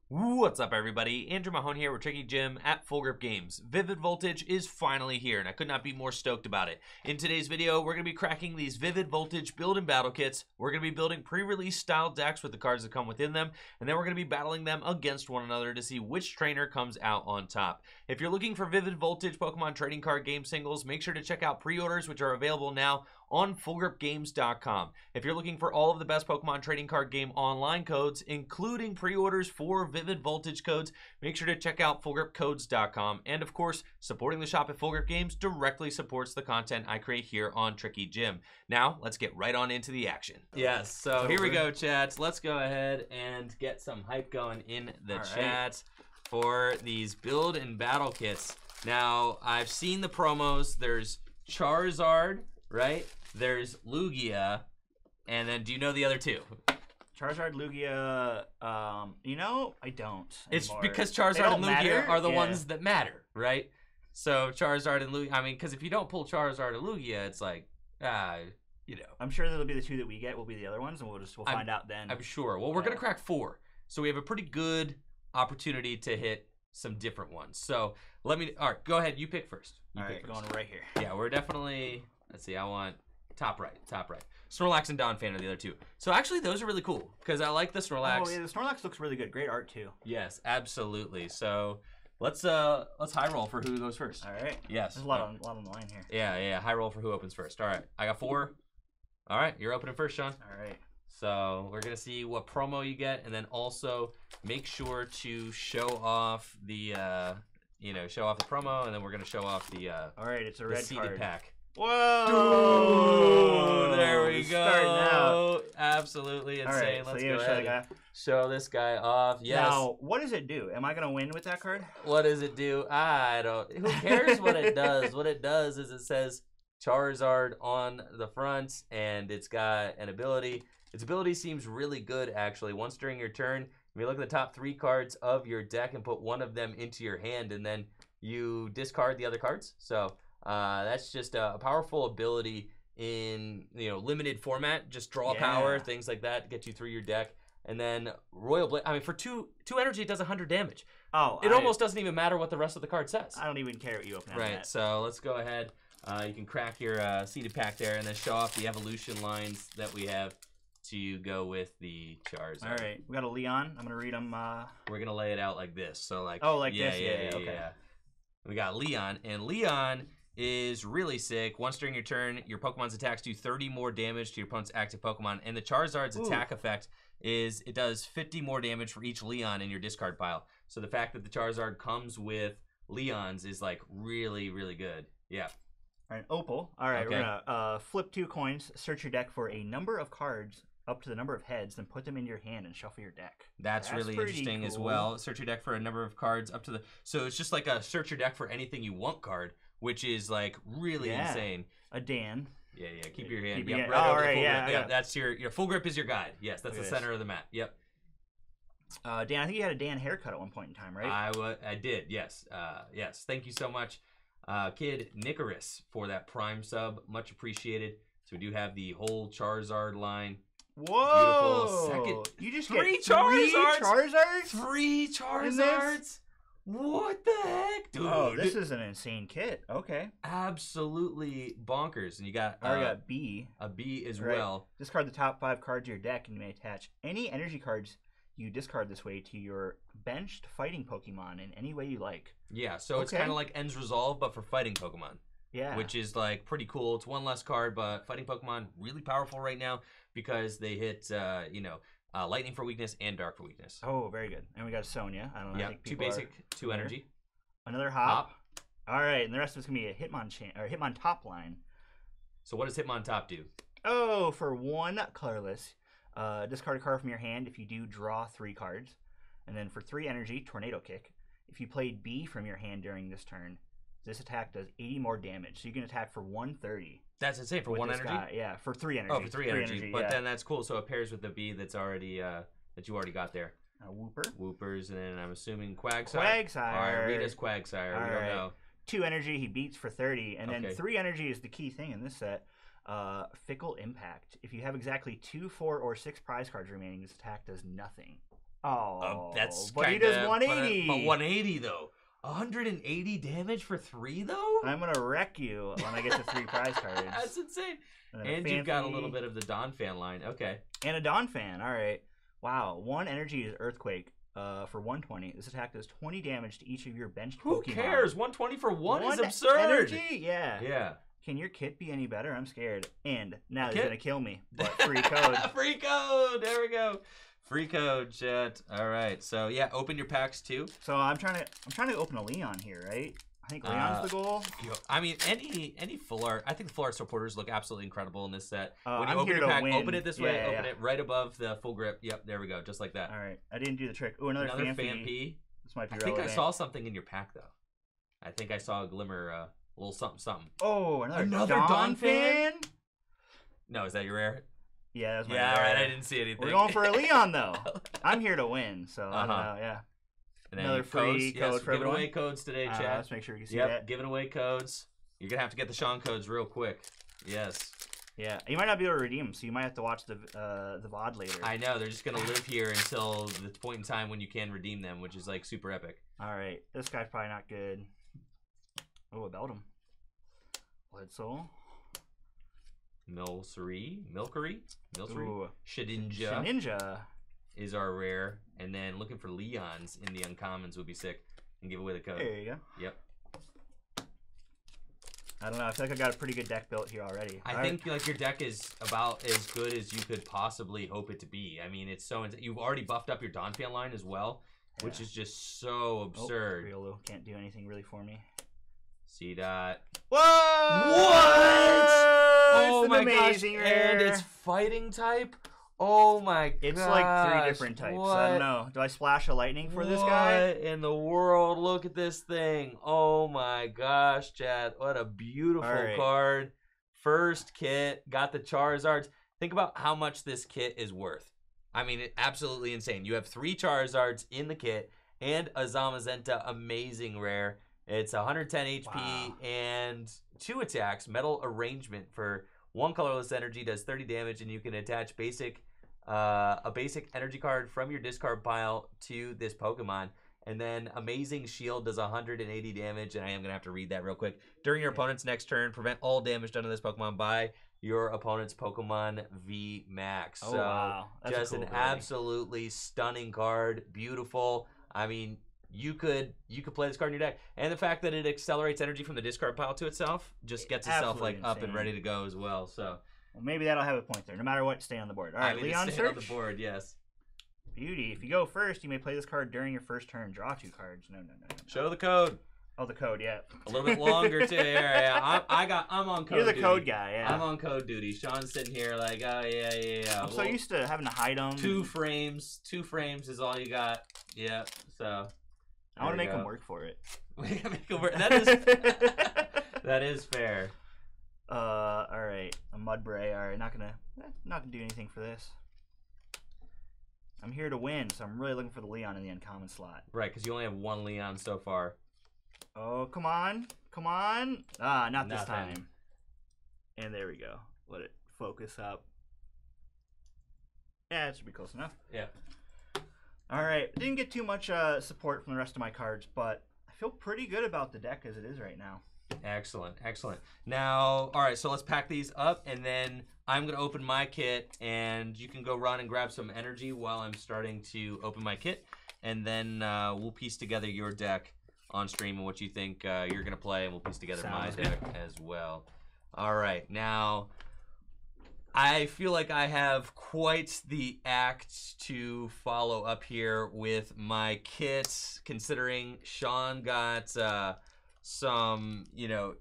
What's up, everybody? Andrew Mahone here with Tricky Jim at Full Grip Games. Vivid Voltage is finally here, and I could not be more stoked about it. In today's video, we're going to be cracking these Vivid Voltage build and battle kits. We're going to be building pre-release style decks with the cards that come within them, and then we're going to be battling them against one another to see which trainer comes out on top. If you're looking for Vivid Voltage Pokemon trading card game singles, make sure to check out pre-orders, which are available now on FullGripGames.com. If you're looking for all of the best Pokemon trading card game online codes, including pre-orders for Vivid Voltage codes, make sure to check out FullGripCodes.com. And of course, supporting the shop at Full Grip Games directly supports the content I create here on Tricky Jim. Now, let's get right on into the action. Yes, so here we go, chats. Let's go ahead and get some hype going in the chat for these build and battle kits. Now, I've seen the promos. There's Charizard, right? There's Lugia, and then do you know the other two? Charizard, Lugia, I don't It's anymore. because Charizard and Lugia matter? are the ones that matter, right? So Charizard and Lugia, I mean, because if you don't pull Charizard or Lugia, it's like, I'm sure that'll be the two that we get will be the other ones, and we'll find out then. I'm sure. Well, we're going to crack 4, so we have a pretty good opportunity to hit some different ones. So all right, go ahead, you pick first. All right, going right here. Yeah, we're definitely, let's see, I want top right. Snorlax and Donphan are the other two. So actually, those are really cool because I like the Snorlax. Oh yeah, the Snorlax looks really good. Great art too. Yes, absolutely. So let's high roll for who goes first. All right. Yes. There's a lot on the line here. Yeah. High roll for who opens first. All right. I got 4. All right, you're opening first, Sean. All right. So we're gonna see what promo you get, and then also make sure to show off the promo, and then we're gonna show off the all right, it's a red seeded card. pack. Whoa! There we go. Starting out. Absolutely insane. All right, Let's so go ahead and show this guy off. Yes. Now, what does it do? Am I gonna win with that card? What does it do? I don't. Who cares what it does? What it does is it says Charizard on the front, and it's got an ability. Its ability seems really good, actually. Once during your turn, if you look at the top 3 cards of your deck and put one of them into your hand, and then you discard the other cards. So that's just a powerful ability in limited format. Just draw power, things like that, get you through your deck. And then Royal Blade. I mean, for two energy, it does 100 damage. Oh, it almost doesn't even matter what the rest of the card says. I don't even care what you open. Right. So let's go ahead. You can crack your seeded pack there, and then show off the evolution lines that we have to go with the Charizard. All right, we got a Leon. I'm gonna read them. We're gonna lay it out like this. So like. Oh, like this. Yeah. Okay. Yeah. We got Leon, and Leon is really sick. Once during your turn, your Pokemon's attacks do 30 more damage to your opponent's active Pokemon, and the Charizard's attack effect is it does 50 more damage for each Leon in your discard pile. So the fact that the Charizard comes with Leons is like really, really good. Yeah. All right, Opal. All right, we're gonna flip 2 coins, search your deck for a number of cards up to the number of heads, then put them in your hand and shuffle your deck. That's really interesting as well. Search your deck for a number of cards up to the. So it's just like a search your deck for anything you want card, which is like really insane. A Dan. Yeah. Keep your hand. Yep, right over right, full yeah. grip. Yep, that's your full grip is your guide. Yes, that's the center of the map. Yep. Dan, I think you had a Dan haircut at one point in time, right? I did. Yes. Yes. Thank you so much, Kid Nicarus, for that Prime sub. Much appreciated. So we do have the whole Charizard line. Whoa! Beautiful. Second. You just Three get Charizards? 3 Charizards? 3 Charizards? What the heck, dude? Oh, this is an insane kit. Okay. Absolutely bonkers. And you got I got B. A B as well. Discard the top 5 cards of your deck, and you may attach any energy cards you discard this way to your benched fighting Pokemon in any way you like. Yeah, so it's kind of like Ends Resolve, but for fighting Pokemon. Yeah. Which is like pretty cool. It's 1 less card, but fighting Pokemon really powerful right now because they hit lightning for weakness and dark for weakness. Oh, very good. And we got Sonya. I don't know. Yeah, I think 2 basic, 2 energy. Another hop. All right, and the rest of it's gonna be a Hitmon top line. So what does Hitmontop do? Oh, for 1 colorless, discard a card from your hand if you do draw 3 cards, and then for 3 energy, Tornado Kick. If you played B from your hand during this turn, this attack does 80 more damage, so you can attack for 130. That's insane for 1 energy. Yeah, for 3 energy. Oh, for 3 energy. But then that's cool. So it pairs with the B that's already that you already got there. Whoopers, and then I'm assuming Quagsire. All right, read us Quagsire. We don't know. 2 energy, he beats for 30, and then 3 energy is the key thing in this set. Fickle Impact. If you have exactly 2, 4, or 6 prize cards remaining, this attack does nothing. Oh, That's but he kinda, does 180. But 180 though. 180 damage for 3 though? I'm gonna wreck you when I get to 3 prize cards. That's insane. then And a you've got a Phanpy, little bit of the Dawn fan line. Okay. and a Dawn fan. All right. Wow. 1 energy is Earthquake. For 120, this attack does 20 damage to each of your benched Who Pokemon. cares? 120 for 1 is absurd. Energy? Yeah. Yeah. Can your kit be any better? I'm scared. And now he's Kit? gonna kill me. But free code. Free code. There we go. Free code, chat. All right. So yeah, open your packs too. So I'm trying to open a Leon here, right? I think Leon's the goal. I mean, any full art. I think the full art supporters look absolutely incredible in this set. When you I'm open here your to pack, win. open it this way. Yeah, Open yeah. it right above the full grip. Yep, there we go, just like that. All right. I didn't do the trick. Ooh, another Phanpy. Phanpy. This might be I think relevant. I saw something in your pack though. I think I saw a glimmer, a little something, something. Oh, another Dawn Dawn fan? fan? No, is that your rare? Yeah, that's my Yeah, all rare. right. I didn't see anything. We're going for a Leon though. I'm here to win, so I don't Uh-huh. know. Yeah. And then Another free codes. code Yes, for giving everyone. away codes today, chat. Let's make sure you can see Yep, that. giving away codes. You're gonna have to get the Sean codes real quick. Yes. Yeah, you might not be able to redeem them, so you might have to watch the VOD later. I know, they're just gonna live here until the point in time when you can redeem them, which is like super epic. All right, this guy's probably not good. Oh, a Beldum. Bledsoe. Milcery, Ooh, Shedinja Ninja. is our rare, and then looking for Leons in the uncommons would be sick, and give away the code. There you go. Yep. I don't know. I feel like I got a pretty good deck built here already. I think like your deck is about as good as you could possibly hope it to be. I mean, it's so you've already buffed up your Donphan line as well, which is just so absurd. Riolu can't do anything really for me. See that? What? Oh It's my an amazing gosh! rare. And it's fighting type. Oh my god! It's like 3 different types. I don't know. Do I splash a lightning for this guy? What in the world? Look at this thing. Oh my gosh, Chad. What a beautiful right. card. First kit. Got the Charizards. Think about how much this kit is worth. I mean, absolutely insane. You have 3 Charizards in the kit and a Zamazenta amazing rare. It's 110 HP and 2 attacks. Metal Arrangement for 1 colorless energy, does 30 damage, and you can attach a basic energy card from your discard pile to this Pokemon. And then Amazing Shield does 180 damage, and I am going to have to read that real quick. During your opponent's next turn, prevent all damage done to this Pokemon by your opponent's Pokemon V Max. Oh, So wow. That's just a cool an ability. absolutely stunning card. Beautiful. I mean, you could play this card in your deck. And the fact that it accelerates energy from the discard pile to itself just gets itself like Absolutely up and insane. ready to go as well. So Well, maybe that'll have a point there. No matter what, stay on the board. All right, I mean, Leon it's search. on the board, yes. Beauty. If you go first, you may play this card during your first turn. Draw 2 cards. No. Show the code. Oh, the code, yeah. A little bit longer too. Yeah. I'm on code. You're the duty. code guy, yeah. I'm on code duty. Sean's sitting here like, oh yeah. I'm so used to having to hide them. 2 frames. 2 frames is all you got. Yeah. So I want to make them work for it. We gotta make 'em work. That is that is fair. All right, a Mudbray. All right, not gonna do anything for this. I'm here to win, so I'm really looking for the Leon in the uncommon slot. Right, because you only have 1 Leon so far. Oh, come on. Ah, not this Nothing. time. And there we go. Let it focus up. Yeah, it should be close enough. Yeah. All right, didn't get too much support from the rest of my cards, but I feel pretty good about the deck as it is right now. Excellent. Now, all right, so let's pack these up, and then I'm going to open my kit, and you can go run and grab some energy while I'm starting to open my kit, and then we'll piece together your deck on stream and what you think you're going to play, and we'll piece together my Sounds good. deck as well. All right, now I feel like I have quite the act to follow up here with my kit, considering Sean got some,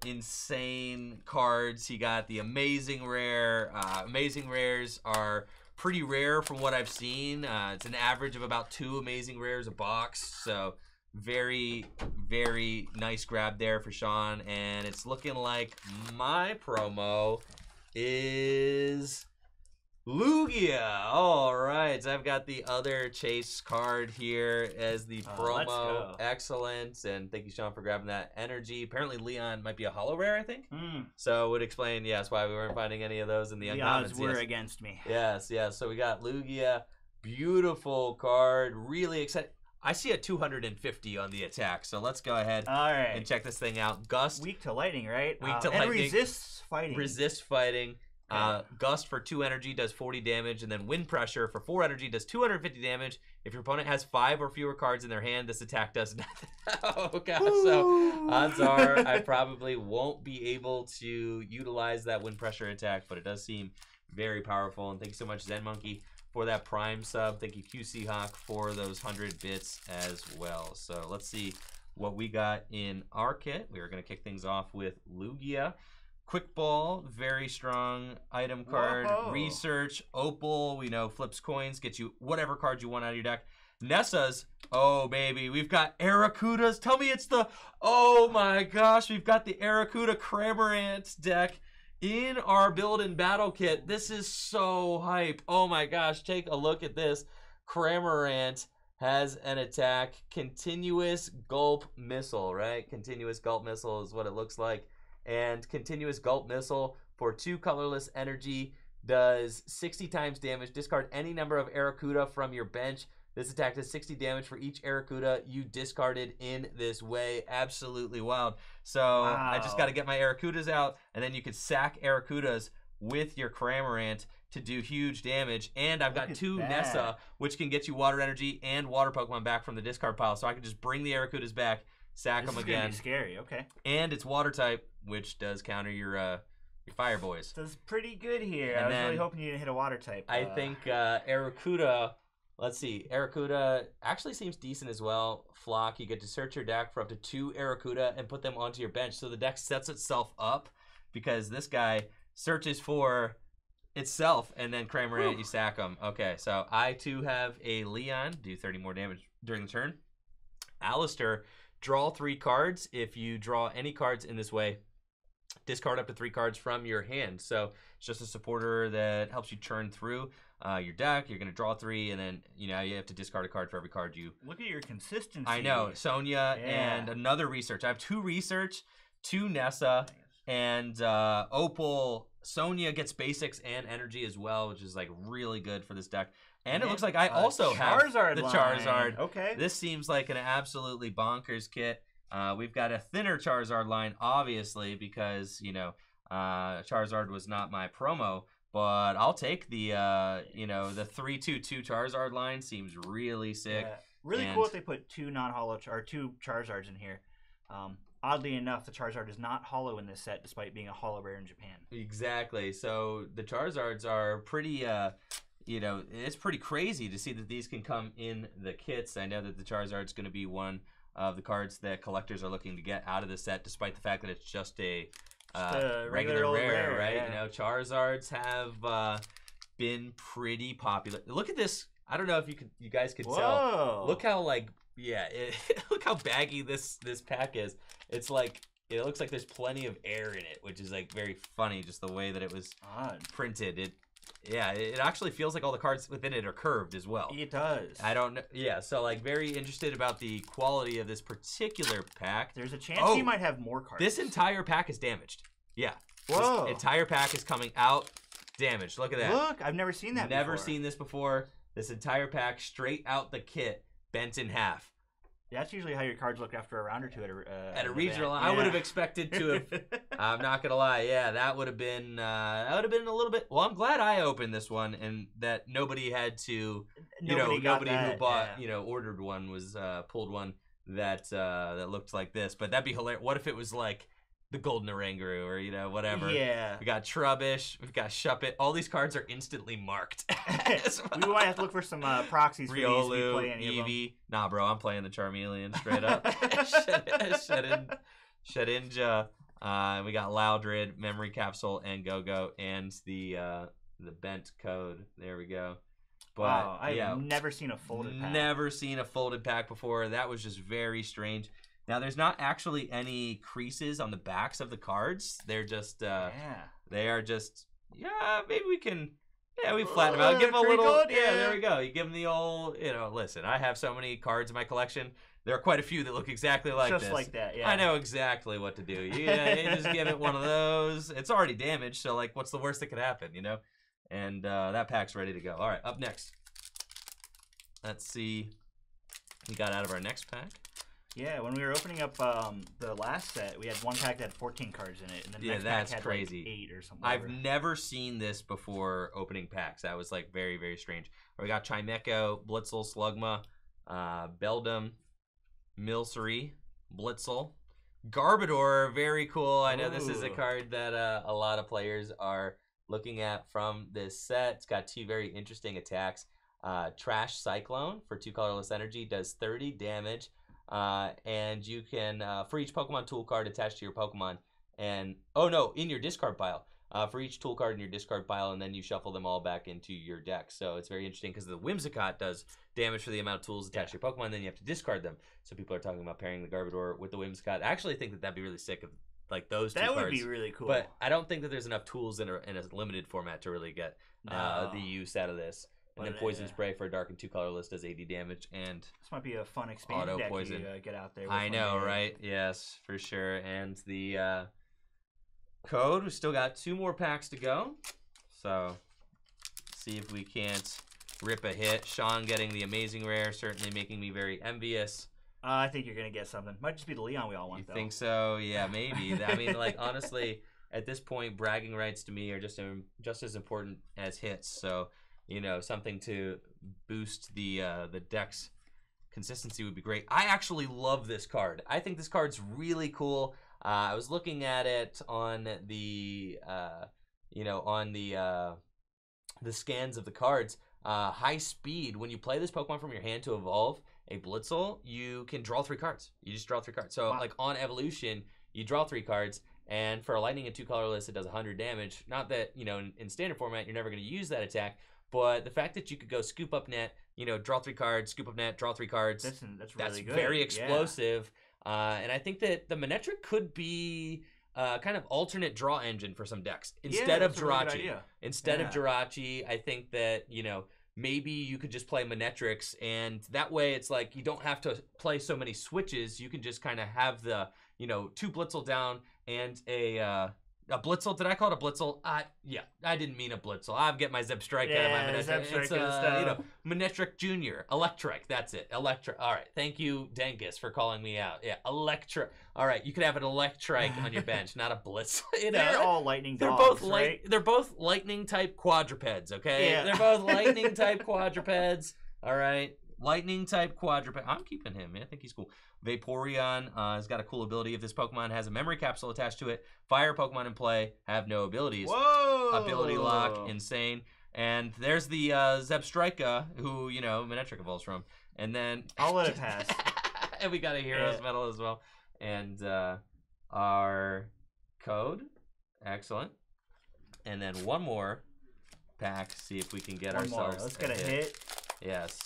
insane cards. He got the amazing rare. Amazing rares are pretty rare from what I've seen. It's an average of about 2 amazing rares a box. So very, very nice grab there for Sean. And it's looking like my promo is Lugia. All right, so I've got the other Chase card here as the Let's promo. go. Excellent, and thank you, Sean, for grabbing that energy. Apparently, Leon might be a hollow rare, I think. Mm. So it would explain, yes, why we weren't finding any of those in the The uncommons. odds were yes. against me. Yes. So we got Lugia, Beautiful card. Really excited. I see a 250 on the attack, so let's go ahead All right. and check this thing out. Gust. Weak to lightning, right? Weak to and lightning. resists fighting. Resist fighting. Okay. Gust for 2 energy does 40 damage, and then Wind Pressure for 4 energy does 250 damage. If your opponent has 5 or fewer cards in their hand, this attack does nothing. Oh gosh! So odds are I probably won't be able to utilize that Wind Pressure attack, but it does seem very powerful. And thank you so much, Zen Monkey, for that Prime sub. Thank you, QC Hawk, for those 100 bits as well. So let's see what we got in our kit. We are going to kick things off with Lugia. Quick Ball, very strong item card. Whoa. Research, Opal, we know flips coins, gets you whatever card you want out of your deck. Nessa's, oh baby, we've got Arrokudas. Tell me it's the, oh my gosh, we've got the Arrokuda Cramorant deck in our build and battle kit. This is so hype. Oh my gosh, take a look at this. Cramorant has an attack, Continuous Gulp Missile, right? Continuous Gulp Missile is what it looks like. And Continuous Gulp Missile for 2 colorless energy does 60 times damage. Discard any number of Arrokuda from your bench. This attack does 60 damage for each Arrokuda you discarded in this way. Absolutely wild. So wow. I just got to get my Arrokudas out, and then you can sack Arrokudas with your Cramorant to do huge damage. And I've got 2 Nessa, which can get you water energy and water Pokemon back from the discard pile. So I can just bring the Arrokudas back, sack them again. This is gonna be scary, okay. And it's water type, which does counter your fire boys. Does pretty good here. And I was really hoping you didn't hit a water type. I think Arrokuda, let's see, Arrokuda actually seems decent as well. Flock, you get to search your deck for up to 2 Arrokuda and put them onto your bench. So the deck sets itself up because this guy searches for itself, and then Cramorant, you sack them. Okay, so I too have a Leon, do 30 more damage during the turn. Alistair, draw 3 cards. If you draw any cards in this way, discard up to 3 cards from your hand. So it's just a supporter that helps you churn through your deck. You're going to draw 3, and then you have to discard a card for every card you. Look at your consistency. I know, Sonia, and another research. I have 2 research, 2 Nessa, and Opal. Sonia gets basics and energy as well, which is like really good for this deck. And it looks like I also have the Charizard. Okay. This seems like an absolutely bonkers kit. We've got a thinner Charizard line, obviously, because, Charizard was not my promo. But I'll take the, the 3/2/2 Charizard line. Seems really sick. Yeah. Really cool if they put 2 non-hollow or 2 Charizards in here. Oddly enough, the Charizard is not hollow in this set, despite being a hollow rare in Japan. Exactly. So the Charizards are pretty, it's pretty crazy to see that these can come in the kits. I know that the Charizard's going to be one of the cards that collectors are looking to get out of the set, despite the fact that it's just a regular rare, right? Yeah. Charizards have been pretty popular. Look at this. I don't know if you guys could tell. Look how look how baggy this pack is. It's like it looks like there's plenty of air in it, which is like very funny, just the way that it was printed. It actually feels like all the cards within it are curved as well. It does. I don't know. Yeah, so like very interested about the quality of this particular pack. There's a chance you might have more cards. This entire pack is damaged. Yeah. Whoa. This entire pack is coming out damaged. Look at that. Look, I've never seen that before. Never seen this before. This entire pack straight out the kit, bent in half. That's usually how your cards look after a round or 2 at a regional. I would have expected to have. I'm not gonna lie. Yeah, that would have been a little bit. Well, I'm glad I opened this one and that nobody had to. Nobody who bought ordered one was pulled one that looked like this. But that'd be hilarious. What if it was like the Golden Oranguru or whatever. Yeah. We got Trubbish. We've got Shuppet. All these cards are instantly marked. We might have to look for some proxies for Riolu, these. Play any Eevee. Nah, bro, I'm playing the Charmeleon straight up. Shedinja. We got Loudred, Memory Capsule, and Go-Go, and the bent code. There we go. But, wow, I've never seen a folded pack. Never seen a folded pack before. That was just very strange. Now, there's not actually any creases on the backs of the cards. They're just, they are just, maybe we can, we flatten them out. Give them a little, there we go. You give them the old, listen, I have so many cards in my collection. There are quite a few that look exactly like this. Just like that, yeah. I know exactly what to do. You just give it one of those. It's already damaged, so, what's the worst that could happen, And that pack's ready to go. All right, up next. Let's see what we got out of our next pack. Yeah, when we were opening up the last set, we had one pack that had 14 cards in it, and the next that's pack had crazy. Like 8 or something. I've never seen this before opening packs. That was like very, very strange. We got Chimecho, Blitzel, Slugma, Beldum, Milcery, Blitzel, Garbodor, very cool. I know this is a card that a lot of players are looking at from this set. It's got 2 very interesting attacks. Trash Cyclone for 2 colorless energy does 30 damage. And you can, for each Pokemon tool card attached to your Pokemon, and, in your discard pile. For each tool card in your discard pile, and then you shuffle them all back into your deck. So it's very interesting because the Whimsicott does damage for the amount of tools attached to your Pokemon, then you have to discard them. So people are talking about pairing the Garbodor with the Whimsicott. I actually think that that'd be really sick if, like, those two cards. That would be really cool. But I don't think that there's enough tools in a limited format to really get the use out of this. And then Poison Spray for a dark and 2 colorless does 80 damage. And this might be a fun expanded deck poison. You get out there. I know, right? Yes, for sure. And the code, we still got 2 more packs to go. So, see if we can't rip a hit. Sean getting the amazing rare, certainly making me very envious. I think you're going to get something. Might just be the Leon we all want, though. You think so? Yeah, maybe. I mean, like, honestly, at this point, bragging rights to me are just as important as hits. So, you know, something to boost the deck's consistency would be great. I actually love this card. I think this card's really cool. I was looking at it on the, the scans of the cards. High speed, when you play this Pokemon from your hand to evolve a Blitzel, you can draw 3 cards. You just draw 3 cards. So, like, on evolution, you draw 3 cards. And for a Lightning and 2 colorless, it does 100 damage. Not that, you know, in standard format, you're never going to use that attack. But the fact that you could go scoop up net, you know, draw 3 cards, scoop up net, draw 3 cards. That's really good. Very explosive. Yeah. And I think that the Manectric could be kind of alternate draw engine for some decks. Instead of Jirachi. Of Jirachi, I think that, you know, maybe you could just play Manectrics, and that way it's like you don't have to play so many switches. You can just kind of have the, you know, 2 Blitzel down and a Blitzel. Did I call it a Blitzel? Yeah, I didn't mean a Blitzel. I'll get my Zebstrika out of my Manectric. It's you know, Manectric Junior. Electric. That's it. Electric. All right. Thank you, Dengus, for calling me out. Yeah, Electric. All right. You could have an Electric on your bench, not a Blitz. You know, they're all lightning dogs, right? They're both lightning type quadrupeds. Okay. Yeah. They're both lightning type quadrupeds. All right. Lightning type quadruped. I'm keeping him, man. I think he's cool. Vaporeon has got a cool ability. If this Pokemon has a memory capsule attached to it, fire Pokemon in play have no abilities. Whoa! Ability lock, insane. And there's the Zebstrika, who, you know, Manectric evolves from. And then I'll let it pass. And we got a Hero's Medal as well. And our code, excellent. And then one more pack. See if we can get ourselves. Let's get a hit. Yes.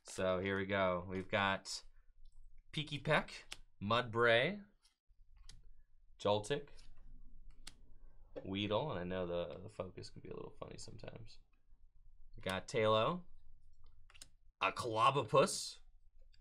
So here we go. We've got Peaky Peck, Mudbray, Joltik, Weedle, and I know the focus can be a little funny sometimes. We got Tailo, a Clobopus,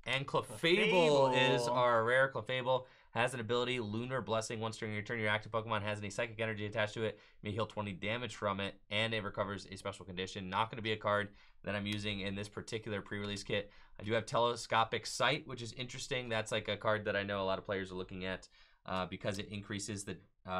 and Clefable is our rare. Clefable has an ability, Lunar Blessing. Once during your turn, your active Pokemon has any psychic energy attached to it. You may heal 20 damage from it, and it recovers a special condition. Not going to be a card that I'm using in this particular pre-release kit. I do have Telescopic Sight, which is interesting. That's like a card that I know a lot of players are looking at because it increases the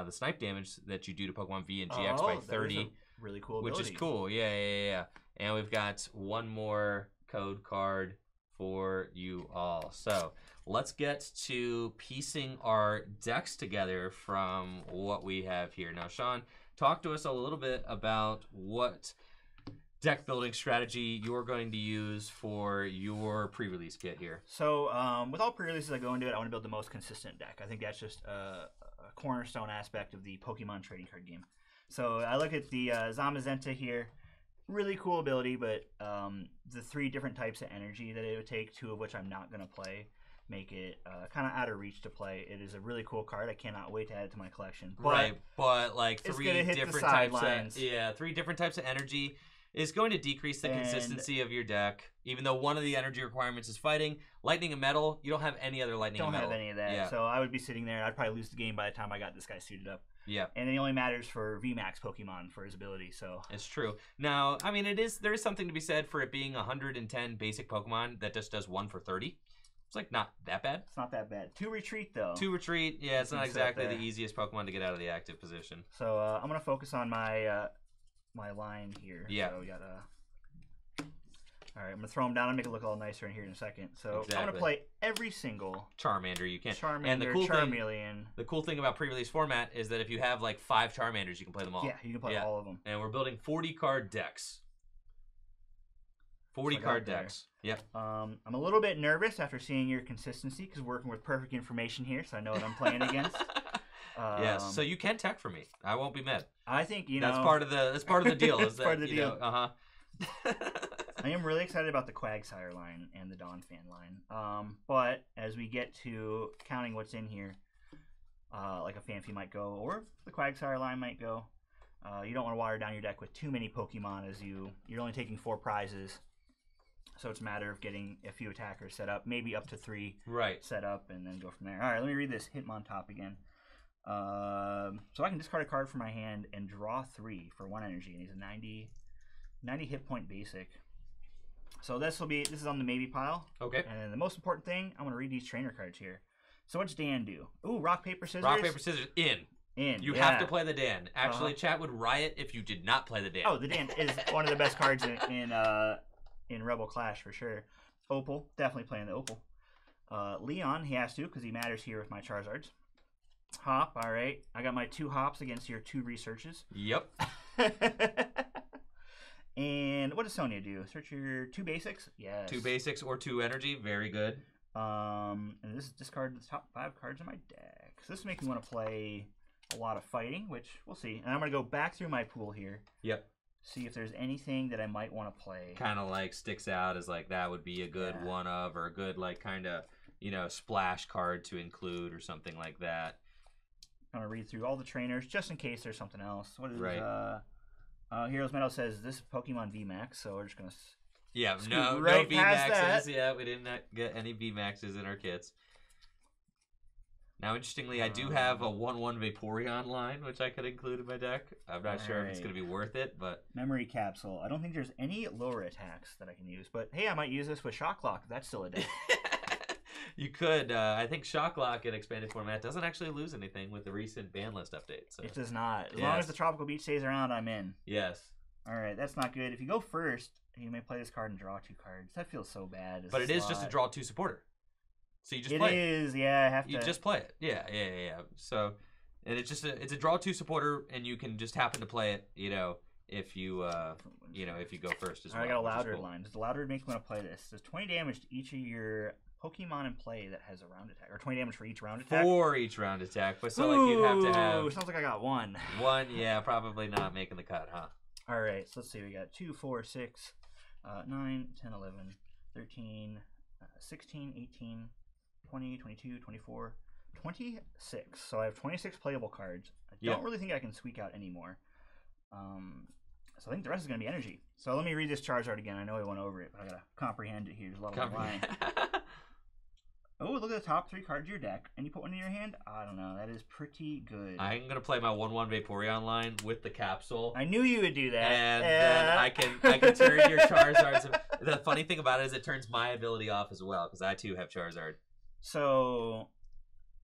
snipe damage that you do to Pokemon V and GX by 30. Really cool ability. Which is cool. Yeah. And we've got one more code card for you all. So let's get to piecing our decks together from what we have here. Now, Sean, talk to us a little bit about what deck building strategy you're going to use for your pre-release kit here. So with all pre-releases I go into it, I want to build the most consistent deck. I think that's just a cornerstone aspect of the Pokemon trading card game. So I look at the Zamazenta here. Really cool ability, but the 3 different types of energy that it would take, 2 of which I'm not going to play, make it kind of out of reach to play. It is a really cool card. I cannot wait to add it to my collection. But like 3 different types of 3 different types of energy. is going to decrease the consistency of your deck. Even though one of the energy requirements is fighting, lightning and metal, you don't have any other lightning and metal. Don't have any of that. Yeah. So I would be sitting there. I'd probably lose the game by the time I got this guy suited up. Yeah. And it only matters for VMAX Pokemon for his ability. So it's true. Now, I mean, there is something to be said for it being 110 basic Pokemon that just does 1 for 30. It's like not that bad. It's not that bad. 2 retreat though. 2 retreat. Yeah, it's not exactly the easiest Pokemon to get out of the active position. So I'm gonna focus on my my line here. Yeah. So we got all right, I'm gonna throw them down and make it look all nicer in here in a second. So exactly. I'm gonna play every single Charmander you can. Charmander, and the cool Charmeleon. The cool thing about pre-release format is that if you have like 5 Charmanders, you can play them all. Yeah, you can play all of them. And we're building 40 card decks. 40 card decks. Yep. I'm a little bit nervous after seeing your consistency because we're working with perfect information here, so I know what I'm playing against. Yes, so you can tech for me. I won't be mad. I think that's part of the deal. That's part of the deal. I am really excited about the Quagsire line and the Donphan line. But as we get to counting what's in here, like a Phanpy might go, or the Quagsire line might go. You don't want to water down your deck with too many Pokemon as you're only taking 4 prizes. So it's a matter of getting a few attackers set up, maybe up to 3 set up, and then go from there. All right, let me read this Hitmontop again. So I can discard a card from my hand and draw 3 for 1 energy, and he's a 90 hit point basic. So this is on the maybe pile. Okay. And then the most important thing, I'm gonna read these trainer cards here. So what's Dan do? Ooh, rock paper scissors. Rock paper scissors in. You have to play the Dan. Actually, chat would riot if you did not play the Dan. Oh, the Dan is one of the best cards in Rebel Clash for sure. Opal, definitely playing the Opal. Leon, he has to because he matters here with my Charizards. Hop, all right. I got my 2 hops against your 2 researches. Yep. And what does Sonia do? Search your 2 basics? Yes. 2 basics or 2 energy. Very good. And this is discard the top 5 cards in my deck. So this makes me want to play a lot of fighting, which we'll see. And I'm going to go back through my pool here. Yep. See if there's anything that I might want to play. Kind of like sticks out as like that would be a good one of, or a good like kind of, splash card to include or something like that. I'm going to read through all the trainers just in case there's something else. What is Heroes Metal says this Pokemon VMAX, so we're just going to no VMAXs. Yeah, we didn't get any VMAXs in our kits. Now, interestingly, I do have a 1/1 Vaporeon line, which I could include in my deck. I'm not sure if it's going to be worth it, but... Memory Capsule. I don't think there's any lower attacks that I can use, but hey, I might use this with Shock Lock. That's still a deck. You could. I think Shock Lock in expanded format doesn't actually lose anything with the recent ban list update. So. It does not. As long as the Tropical Beach stays around, I'm in. Yes. All right, that's not good. If you go first, you may play this card and draw 2 cards. That feels so bad. But it is just a draw 2 supporter. So you just play it. It is, yeah. I have to. You just play it. Yeah. So, and it's just it's a draw 2 supporter, and you can just happen to play it, if you if you go first as well. I got a Louder line. Does the Louder make me want to play this? Does 20 damage to each of your Pokemon in play that has a round attack, or 20 damage for each round attack? For each round attack, but so like you'd have to have. Sounds like I got 1. 1, yeah, probably not making the cut, huh? All right, so let's see. We got 2, 4, 6, 9, 10, 11, 13, 16, 18, 20, 22, 24, 26. So I have 26 playable cards. I don't really think I can squeak out anymore. So I think the rest is going to be energy. So let me read this Charizard again. I know we went over it, but I got to comprehend it here. There's a lot of line. Oh, look at the top 3 cards of your deck, and you put 1 in your hand? I don't know. That is pretty good. I'm going to play my 1/1 Vaporeon line with the capsule. I knew you would do that. And then I can turn your Charizards. The funny thing about it is it turns my ability off as well, because I too have Charizard. So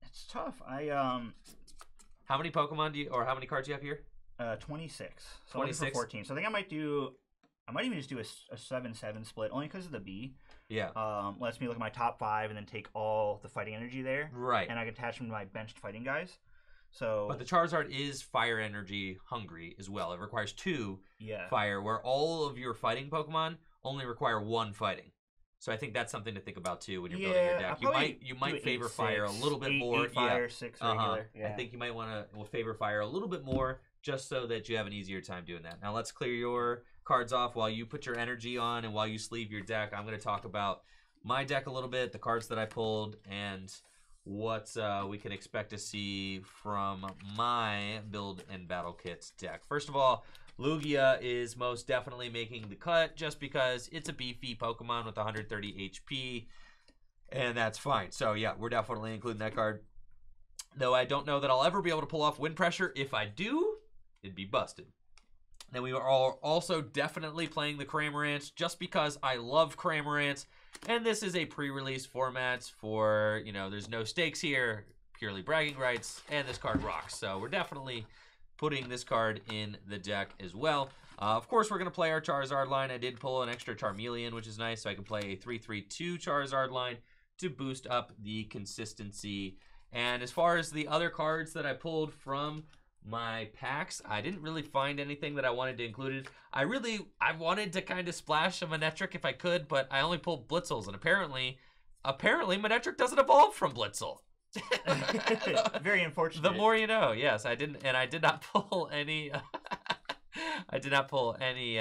it's tough. How many Pokemon how many cards do you have here? 26. So 26. 14. So I think I might even just do a 7/7 split, only because of the B. Yeah. Lets me look at my top 5 and then take all the fighting energy there. Right. And I can attach them to my benched fighting guys. So. But the Charizard is fire energy hungry as well. It requires 2 fire, where all of your fighting Pokemon only require 1 fighting. So I think that's something to think about too when you're building your deck. You might favor fire a little bit more. 8 fire, 6 regular. I think you might want to favor fire a little bit more, just so that you have an easier time doing that. Now let's clear your cards off while you put your energy on and while you sleeve your deck. I'm going to talk about my deck a little bit, the cards that I pulled, and what we can expect to see from my Build and Battle Kits deck. First of all, Lugia is most definitely making the cut just because it's a beefy Pokemon with 130 HP, and that's fine. So yeah, we're definitely including that card. Though I don't know that I'll ever be able to pull off Wind Pressure. If I do, it'd be busted. Then we are also definitely playing the Cramorant just because I love Cramorant. And this is a pre-release format for, you know, there's no stakes here, purely bragging rights, and this card rocks. So we're definitely putting this card in the deck as well. Of course, we're going to play our Charizard line. I did pull an extra Charmeleon, which is nice, so I can play a 3/3/2 Charizard line to boost up the consistency. And as far as the other cards that I pulled from my packs, I didn't really find anything that I wanted to include. I wanted to kind of splash a Manectric if I could, but I only pulled Blitzels, and apparently Manectric doesn't evolve from Blitzel. Very unfortunate. The more you know. Yes, I did not pull any. I did not pull any.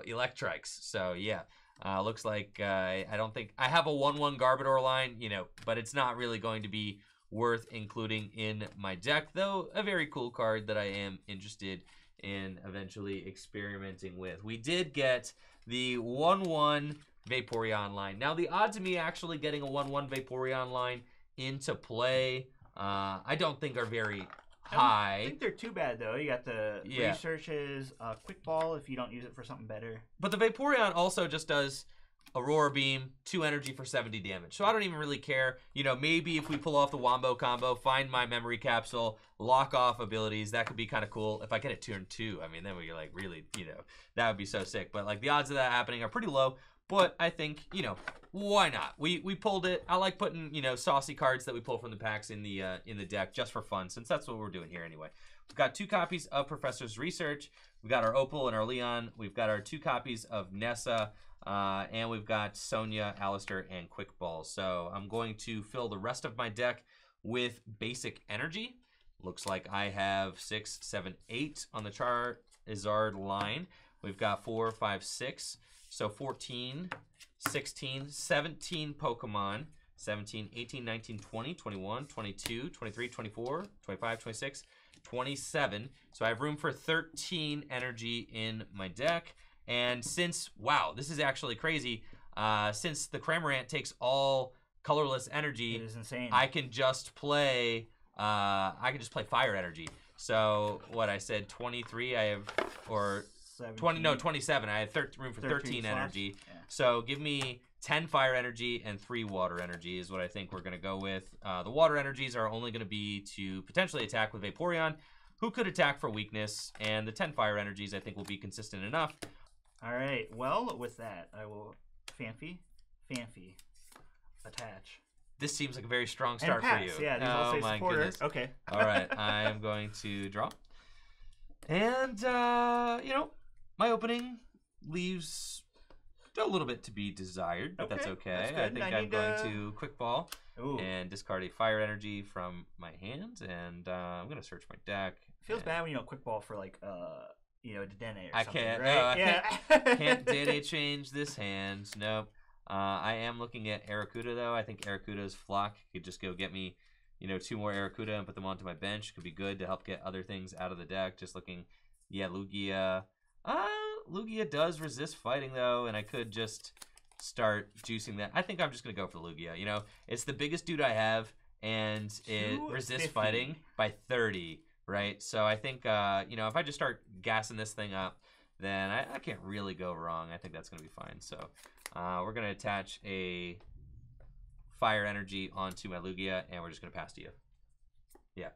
Electrics. So yeah. Looks like I don't think I have a 1/1 Garbodor line, you know, but it's not really going to be worth including in my deck, though a very cool card that I am interested in eventually experimenting with. We did get the 1/1 Vaporeon line. Now, the odds of me actually getting a 1/1 Vaporeon line into play, I don't think are very high. I think they're too bad, though. You got the researches, Quick Ball if you don't use it for something better. But the Vaporeon also just does Aurora Beam, 2 energy for 70 damage. So I don't even really care. You know, maybe if we pull off the Wombo combo, find my memory capsule, lock off abilities, that could be kind of cool. If I get it turn 2, I mean, then we're like really, you know, that would be so sick. But like the odds of that happening are pretty low. But I think, you know, why not? We pulled it. I like putting, you know, saucy cards that we pull from the packs in the deck just for fun, since that's what we're doing here anyway. We've got 2 copies of Professor's Research. We've got our Opal and our Leon. We've got our 2 copies of Nessa. And we've got Sonia, Alistair, and Quick Ball. So I'm going to fill the rest of my deck with basic energy. Looks like I have 6, 7, 8 on the Charizard line. We've got 4, 5, 6. So 14, 16, 17 Pokemon. 17, 18, 19, 20, 21, 22, 23, 24, 25, 26, 27. So I have room for 13 energy in my deck. And since, wow, this is actually crazy, since the Cramorant takes all colorless energy, it is insane. I can just play fire energy. So what I said, 23, I have, or 27. I have room for 13 energy. Yeah. So give me 10 fire energy and 3 water energy is what I think we're going to go with. The water energies are only going to be to potentially attack with Vaporeon, who could attack for weakness, and the 10 fire energies I think will be consistent enough. All right. Well, with that, I will Phanpy, attach. This seems like a very strong start for you. Yeah, these all say supporter. Goodness. Okay. All right. I am going to draw. And, you know, my opening leaves a little bit to be desired, but that's okay. I think I'm going to Quick Ball and discard a fire energy from my hand, and I'm going to search my deck. Feels bad when you don't Quick Ball for, like, you know, Dedenne or something, can't, right? Can't Dedenne change this hand. Nope. I am looking at Arrokuda, though. I think Arrakuda's Flock could just go get me, you know, 2 more Arrokuda and put them onto my bench. Could be good to help get other things out of the deck. Just looking, yeah, Lugia. Lugia does resist fighting, though, and I could just start juicing that. I think I'm just going to go for Lugia. You know, it's the biggest dude I have, and it resists fighting by 30. Right, so I think, you know, if I just start gassing this thing up, then I can't really go wrong. I think that's going to be fine. So we're going to attach a fire energy onto my Lugia, and we're just going to pass to you. Yeah.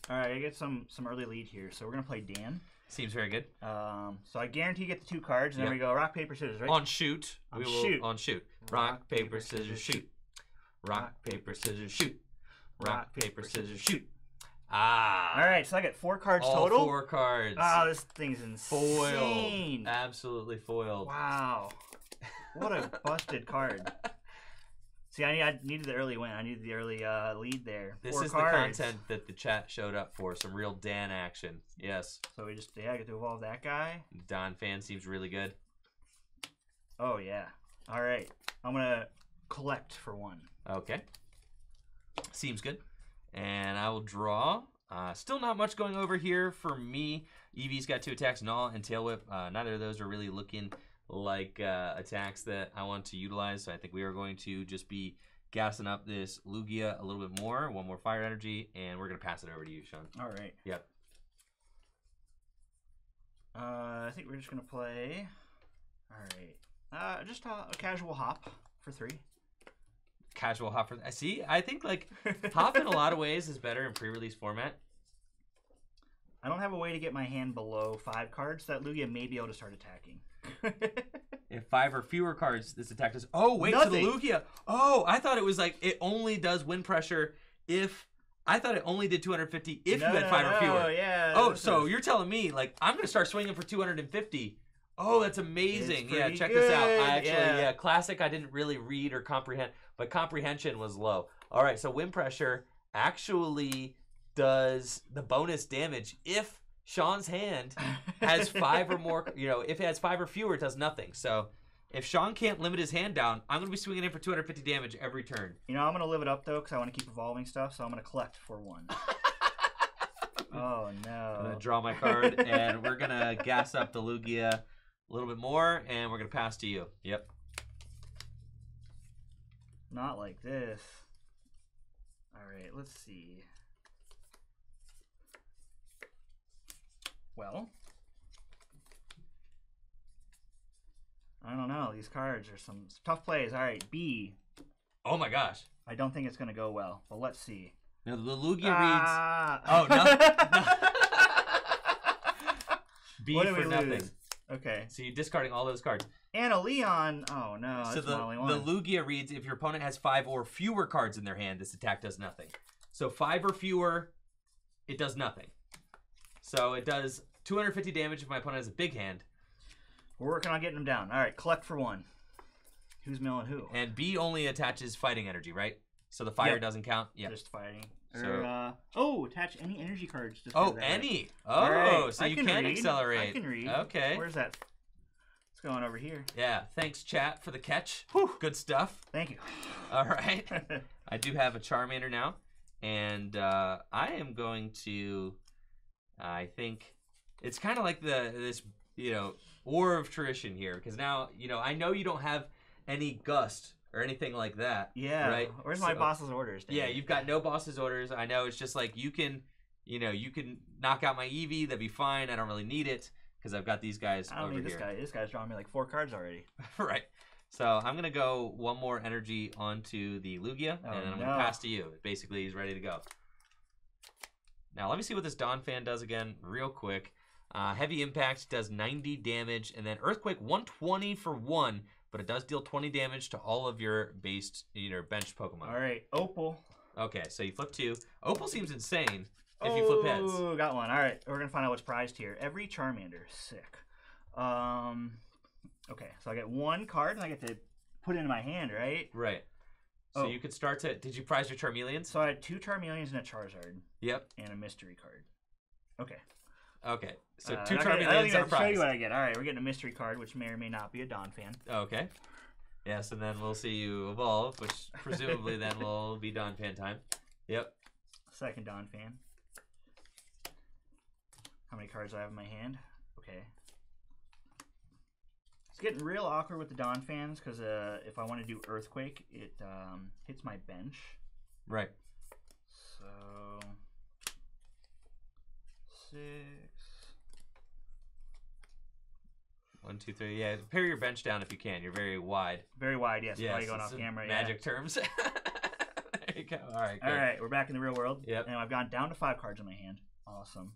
All right, I get some early lead here, so we're going to play Dan. Seems very good. So I guarantee you get the 2 cards, and then we go rock, paper, scissors, right? On shoot. On shoot. Rock, paper, scissors, shoot. Rock, paper, scissors, shoot. Rock, paper, scissors, shoot. All right, so I got 4 cards total. All 4 cards. Oh, this thing's insane. Foiled. Absolutely foiled. Wow. What a busted card. See, I needed the early win. I needed the early lead there. This is cards. The content that the chat showed up for. Some real Dan action. Yes. So we just, I get to evolve that guy. Don fan seems really good. Oh, yeah. All right. I'm going to collect for 1. Okay. Seems good. And I will draw. Still not much going over here for me. Eevee's got 2 attacks, Gnaw and Tail Whip. Neither of those are really looking like attacks that I want to utilize. So I think we are going to just be gassing up this Lugia a little bit more. 1 more fire energy, and we're going to pass it over to you, Sean. All right. Yep. I think we're just going to play. All right. Just a casual hop for 3. Casual hop for... See, I think like hop in a lot of ways is better in pre-release format. I don't have a way to get my hand below 5 cards. That Lugia may be able to start attacking. If 5 or fewer cards, this attack does... Oh, wait, Nothing. so the Lugia... Oh, I thought it was like it only does wind pressure if... I thought it only did 250 if you had 5 or fewer. Yeah. Oh, so you're telling me, like, I'm going to start swinging for 250. Oh, that's amazing. Yeah, check this out. I actually, yeah, Classic I didn't really read or comprehend, but comprehension was low. All right, so wind pressure actually does the bonus damage if Sean's hand has 5 or more, if it has 5 or fewer, it does nothing. So if Sean can't limit his hand down, I'm going to be swinging in for 250 damage every turn. I'm going to live it up, though, because I want to keep evolving stuff, so I'm going to collect for 1. Oh, no. I'm going to draw my card, and we're going to gas up the Lugia a little bit more, and we're going to pass to you. Yep. Not like this. All right, let's see. Well, I don't know. These cards are some tough plays. All right, B. Oh my gosh. I don't think it's going to go well, but let's see. No, the Lugia reads... Oh, no. B What did for we nothing. lose? Okay. So you're discarding all those cards. And a Leon. Oh, no. So That's the only one. Lugia reads, if your opponent has 5 or fewer cards in their hand, this attack does nothing. So 5 or fewer, it does nothing. So it does 250 damage if my opponent has a big hand. We're working on getting them down. All right, collect for 1. Who's milling who? And B only attaches fighting energy, right? So the fire doesn't count? Yeah. Just fighting. So, attach any energy cards. any. Oh, All right. so I you can can read. accelerate. I can read. Okay. Where's that? It's going over here. Yeah, thanks, chat, for the catch. Whew. Good stuff. Thank you. All right. I do have a Charmander now, and I am going to, I think, it's kind of like this War of Tradition here, because now, I know you don't have any Gust or anything like that. Yeah. Right? Where's my boss's orders? Dan? Yeah, you've got no boss's orders. I know it's just like you can knock out my Eevee. That'd be fine. I don't really need it because I've got these guys I don't over need this here. guy. This guy's drawing me like 4 cards already. Right. So I'm gonna go 1 more energy onto the Lugia, and then I'm gonna pass to you. Basically, he's ready to go. Now let me see what this Donphan does again, real quick. Heavy Impact does 90 damage, and then Earthquake 120 for 1, but it does deal 20 damage to all of your bench Pokemon. All right, Opal. Okay, so you flip 2. Opal seems insane if you flip heads. Oh, got one. All right, we're gonna find out what's prized here. Every Charmander, sick. Okay, so I get 1 card, and I get to put it in my hand, right? Right. So you could start to. Did you prize your Charmeleons? So I had 2 Charmeleons and a Charizard. Yep. And a mystery card. Okay. Okay. So 2 I don't Charmeleons even are have to show you prized. what I get. All right, we're getting a mystery card, which may or may not be a Donphan. Okay. Yes, and then we'll see you evolve, which presumably then will be Donphan time. Yep. Second Donphan. How many cards do I have in my hand? Okay. It's getting real awkward with the Donphans because if I want to do Earthquake, it hits my bench. Right. So 6. 1, 2, 3. Yeah, pare your bench down if you can. You're very wide. Very wide, yes. Yes, Probably going it's off camera. Magic terms. There you go. All right. Good. All right, we're back in the real world. Yep. And I've gone down to 5 cards in my hand. Awesome.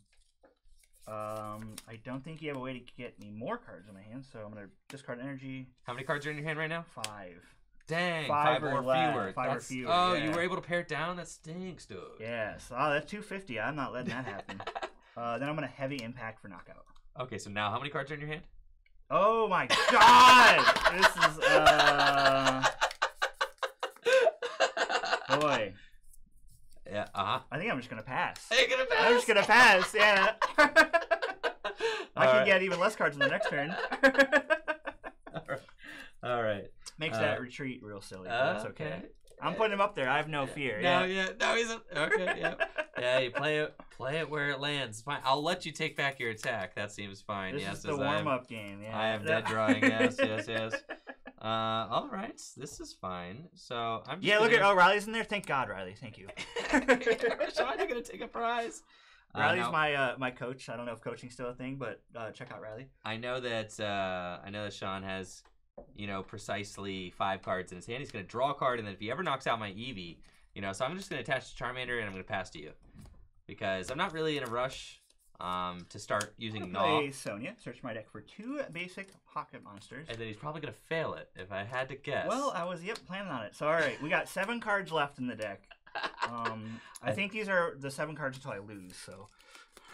I don't think you have a way to get me more cards in my hand, so I'm gonna discard energy. How many cards are in your hand right now? 5. Dang. 5 or less. fewer. 5 or fewer. Oh, yeah. you were able to pare it down? That stinks, dude. Yes. Oh, that's 250. I'm not letting that happen. Then I'm gonna heavy impact for knockout. Okay, so now how many cards are in your hand? Oh my god! This is boy. Yeah. I think I'm just gonna pass. Are you gonna pass? I'm just gonna pass. Yeah. I can right. get even less cards in the next turn. All right. Makes that retreat real silly, but that's okay. I'm putting him up there. I have no fear. No, he's okay. Yeah, yeah. You play it where it lands. Fine. I'll let you take back your attack. That seems fine. This yes, is the warm-up game. Yeah. I am dead drawing. Yes. All right. This is fine. So I'm. Just look at Riley's in there. Thank God, Riley. Thank you. Sean, you're gonna take a prize. Riley's my coach. I don't know if coaching's still a thing, but check out Riley. I know that Sean has, precisely 5 cards in his hand. He's going to draw a card, and then if he ever knocks out my Eevee, so I'm just going to attach to Charmander, and I'm going to pass to you. Because I'm not really in a rush to start using Gnaw. Play Sonya, search my deck for 2 basic pocket monsters. And then he's probably going to fail it, if I had to guess. Well, I was, planning on it. So, all right, we got 7 cards left in the deck. I think these are the 7 cards until I lose, so.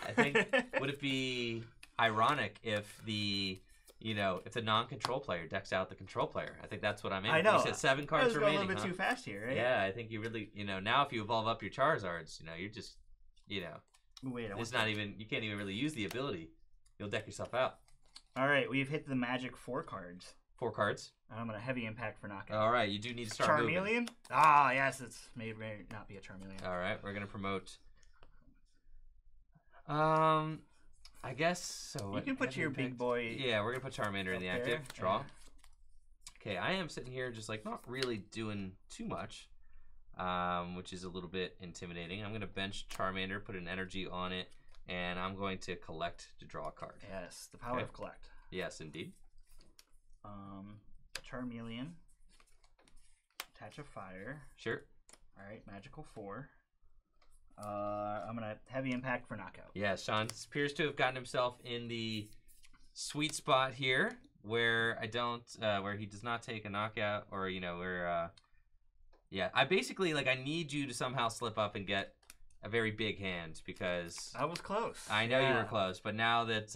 I think, would it be ironic if the non-control player decks out the control player? I think that's what I'm in. I know. You said 7 cards remaining, a little bit too fast here, right? Yeah, I think you really, now if you evolve up your Charizards, you're just, Wait, it's not even, you can't even really use the ability. You'll deck yourself out. All right, we've hit the magic 4 cards. 4 cards. And I'm going to heavy impact for knockout. All right, you do need to start Charmeleon? moving. Ah, yes, it's may not be a Charmeleon. All right, we're going to promote. I guess so. You can put your big boy. Yeah, we're going to put Charmander in the active. Draw. Okay, I am sitting here just not really doing too much, which is a little bit intimidating. I'm going to bench Charmander, put an energy on it, and I'm going to collect to draw a card. Yes, the power of collect. Yes, indeed. Charmeleon. Attach a fire. Sure. All right, magical 4. I'm gonna heavy impact for knockout. Yeah, Sean appears to have gotten himself in the sweet spot here, where where he does not take a knockout, or I basically I need you to somehow slip up and get a very big hand, because I was close. I know you were close, but now that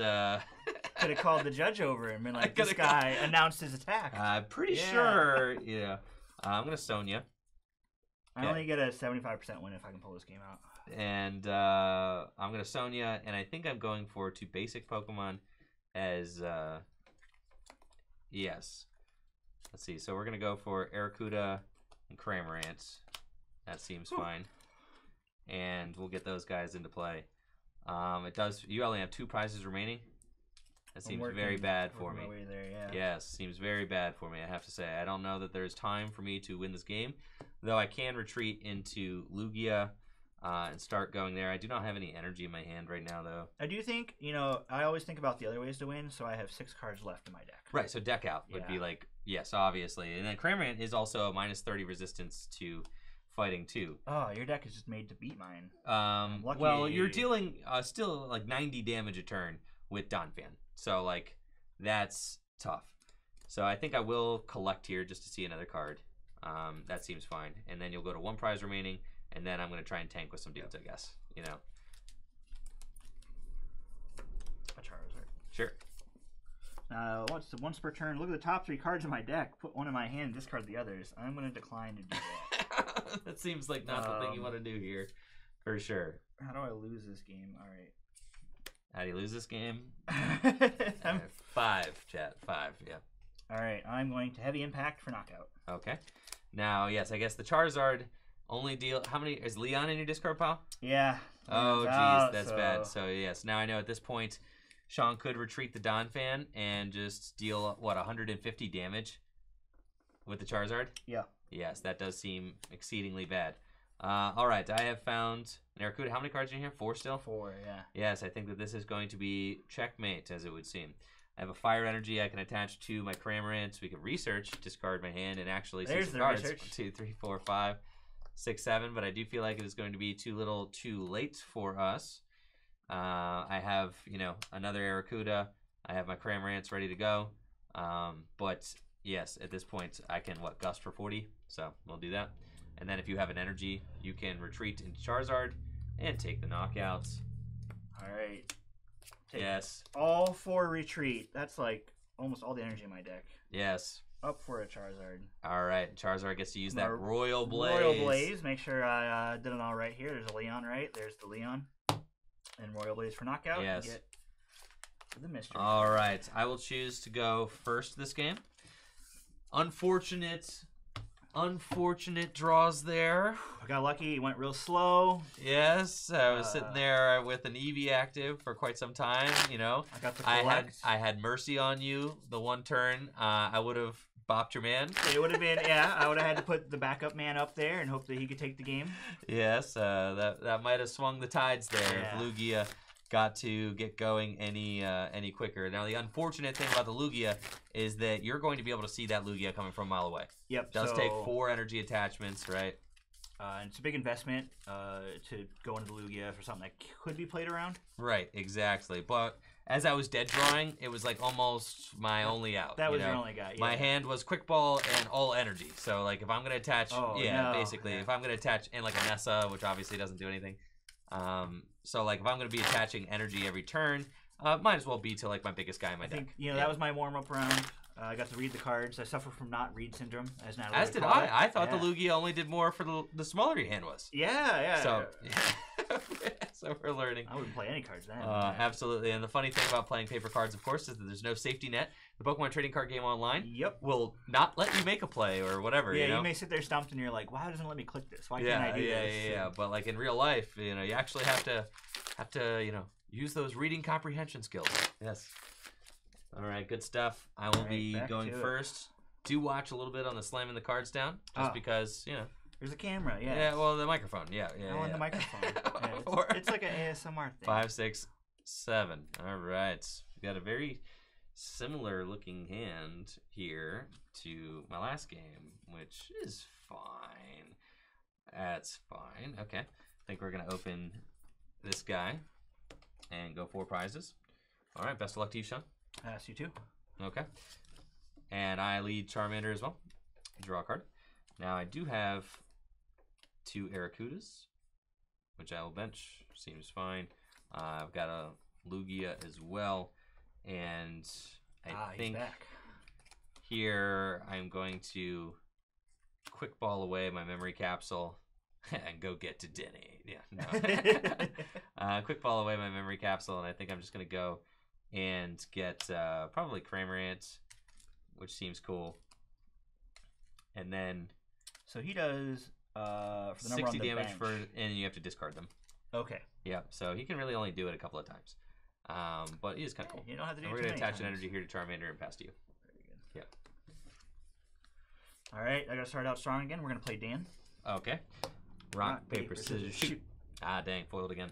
could have called the judge over and been like, this guy announced his attack. I'm pretty sure. Yeah, I'm gonna Sonya. I only get a 75% win if I can pull this game out. And I'm going to Sonya, and I think I'm going for 2 basic Pokemon as, yes. Let's see, so we're going to go for Arrokuda and Cramorant. That seems fine. And we'll get those guys into play. You only have 2 prizes remaining? That seems very bad for me. Yes, seems very bad for me, I have to say. I don't know that there's time for me to win this game, though I can retreat into Lugia and start going there. I do not have any energy in my hand right now, though. I do think, I always think about the other ways to win, so I have 6 cards left in my deck. Right, so deck out would be yes, obviously. And then Cramorant is also a -30 resistance to fighting, too. Oh, your deck is just made to beat mine. Well, you're dealing still 90 damage a turn with Donphan. So, that's tough. So I think I will collect here just to see another card. That seems fine. And then you'll go to 1 prize remaining, and then I'm going to try and tank with some dudes, I guess. A Charizard. Sure. Once per turn, look at the top 3 cards in my deck, put one in my hand, discard the others. I'm going to decline to do that. That seems like not the thing you want to do here, for sure. How do I lose this game? All right. How do you lose this game? 5, chat. 5, yeah. All right, I'm going to heavy impact for knockout. Okay. Now, yes, I guess the Charizard only deal. How many is Leon in your discard pile? Yeah. Oh, geez, that's bad. So yes, now I know at this point, Sean could retreat the Donphan and just deal 150 damage with the Charizard. Yeah. Yes, that does seem exceedingly bad. All right, I have found an Arrokuda. How many cards are in here? 4 still? 4, yeah. Yes, I think that this is going to be checkmate, as it would seem. I have a fire energy I can attach to my Cramorant, so we can research, discard my hand, and actually see some cards. Research. 1, 2, 3, 4, 5, 6, 7, but I do feel like it is going to be too late for us. I have, another Arrokuda. I have my Cramorants ready to go. But yes, at this point, I can, gust for 40, so we'll do that. And then if you have an energy, you can retreat into Charizard and take the knockouts. All right. Yes. All 4 retreat. That's almost all the energy in my deck. Yes. Up for a Charizard. All right. Charizard gets to use that Royal Blaze. Royal Blaze. Make sure I did it all right here. There's a Leon, right? There's the Leon. And Royal Blaze for knockout. Yes. Get the mystery. All right. I will choose to go first this game. Unfortunate draws there. I got lucky. It went real slow. Yes, I was sitting there with an Eevee active for quite some time. You know, I got to collect. I had mercy on you the one turn. I would have bopped your man. It would have been, yeah. I would have had to put the backup man up there and hope that he could take the game. Yes, that might have swung the tides there if Lugia got to get going any quicker. Now, the unfortunate thing about the Lugia is that you're going to be able to see that Lugia coming from a mile away. Yep. It does take 4 energy attachments, right? And it's a big investment to go into the Lugia for something that could be played around. Right, exactly. But as I was dead drawing, it was like almost my only out. That was your only guy. Yeah. My hand was quick ball and all energy. So like if I'm gonna attach, basically, if I'm gonna attach and like a Nessa, which obviously doesn't do anything. So like if I'm gonna be attaching energy every turn, might as well be to like my biggest guy in my deck. I think that was my warm up round. I got to read the cards. I suffer from not read syndrome, as did I. I thought the Lugia only did more for the smaller your hand was. Yeah. So, so we're learning. I wouldn't play any cards then. Absolutely. And the funny thing about playing paper cards, of course, is that there's no safety net. The Pokemon trading card game online will not let you make a play or whatever. Yeah, you know? You may sit there stumped and you're like, why doesn't it let me click this? Why can't I do this? Yeah. But like in real life, you actually have to use those reading comprehension skills. Yes. All right, good stuff. I will be going first. Do watch a little bit on the slamming the cards down, just because, There's a camera, yeah. Yeah, well, the microphone, yeah. On the microphone. It's like an ASMR thing. 5, 6, 7. All right. We got a very similar looking hand here to my last game, which is fine. That's fine. Okay. I think we're going to open this guy and go 4 prizes. All right, best of luck to you, Sean. You too. Okay. And I lead Charmander as well. Draw a card. Now I do have 2 Arrokudas, which I will bench. Seems fine. I've got a Lugia as well. And I think here I'm going to quick ball away my memory capsule and go get to Denny. Yeah, no. Quick ball away my memory capsule, and I think I'm just going to go and get probably Cramorant, which seems cool. And then so he does for the 60 damage bench. and you have to discard them. Okay. Yeah, so he can really only do it a couple of times. But he is kind of cool. You don't have to do it. We're going to attach an energy here to Charmander and pass to you. Very good. Yeah. All right, I got to start out strong again. We're going to play Dan. Okay. Rock, paper, scissors, shoot. Ah, dang, foiled again.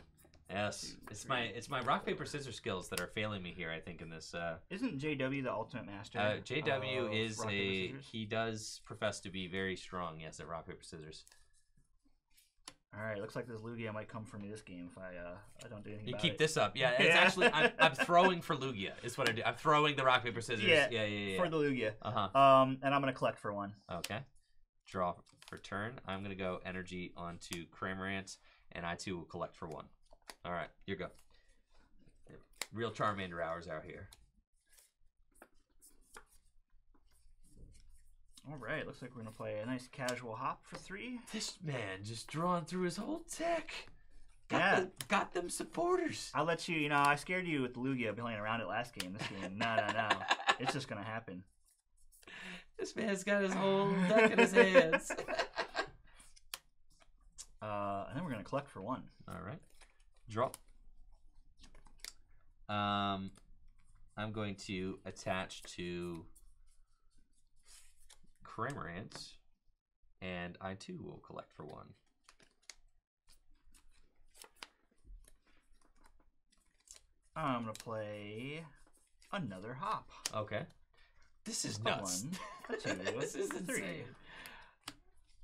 Yes, it's my rock paper scissors skills that are failing me here. I think in this. Isn't JW the ultimate master? JW is he does profess to be very strong. Yes, at rock paper scissors. All right, looks like this Lugia might come for me this game if I don't do anything. You keep this up, yeah. It's actually I'm throwing for Lugia. Is what I do. I'm throwing the rock paper scissors. Yeah. For the Lugia. And I'm gonna collect for 1. Okay. Draw for turn. I'm gonna go energy onto Cramorant, and I too will collect for 1. All right, you go. Real Charmander hours out here. All right, looks like we're gonna play a nice casual hop for 3. This man just drawing through his whole deck. Got them supporters. I'll let you. I scared you with the Lugia playing around it last game. This game, no. It's just gonna happen. This man's got his whole deck in his hands. And then we're gonna collect for 1. All right. Draw. I'm going to attach to Cramorant, and I too will collect for 1. I'm gonna play another hop. Okay. This is nuts. 1, 2, this is 3. insane.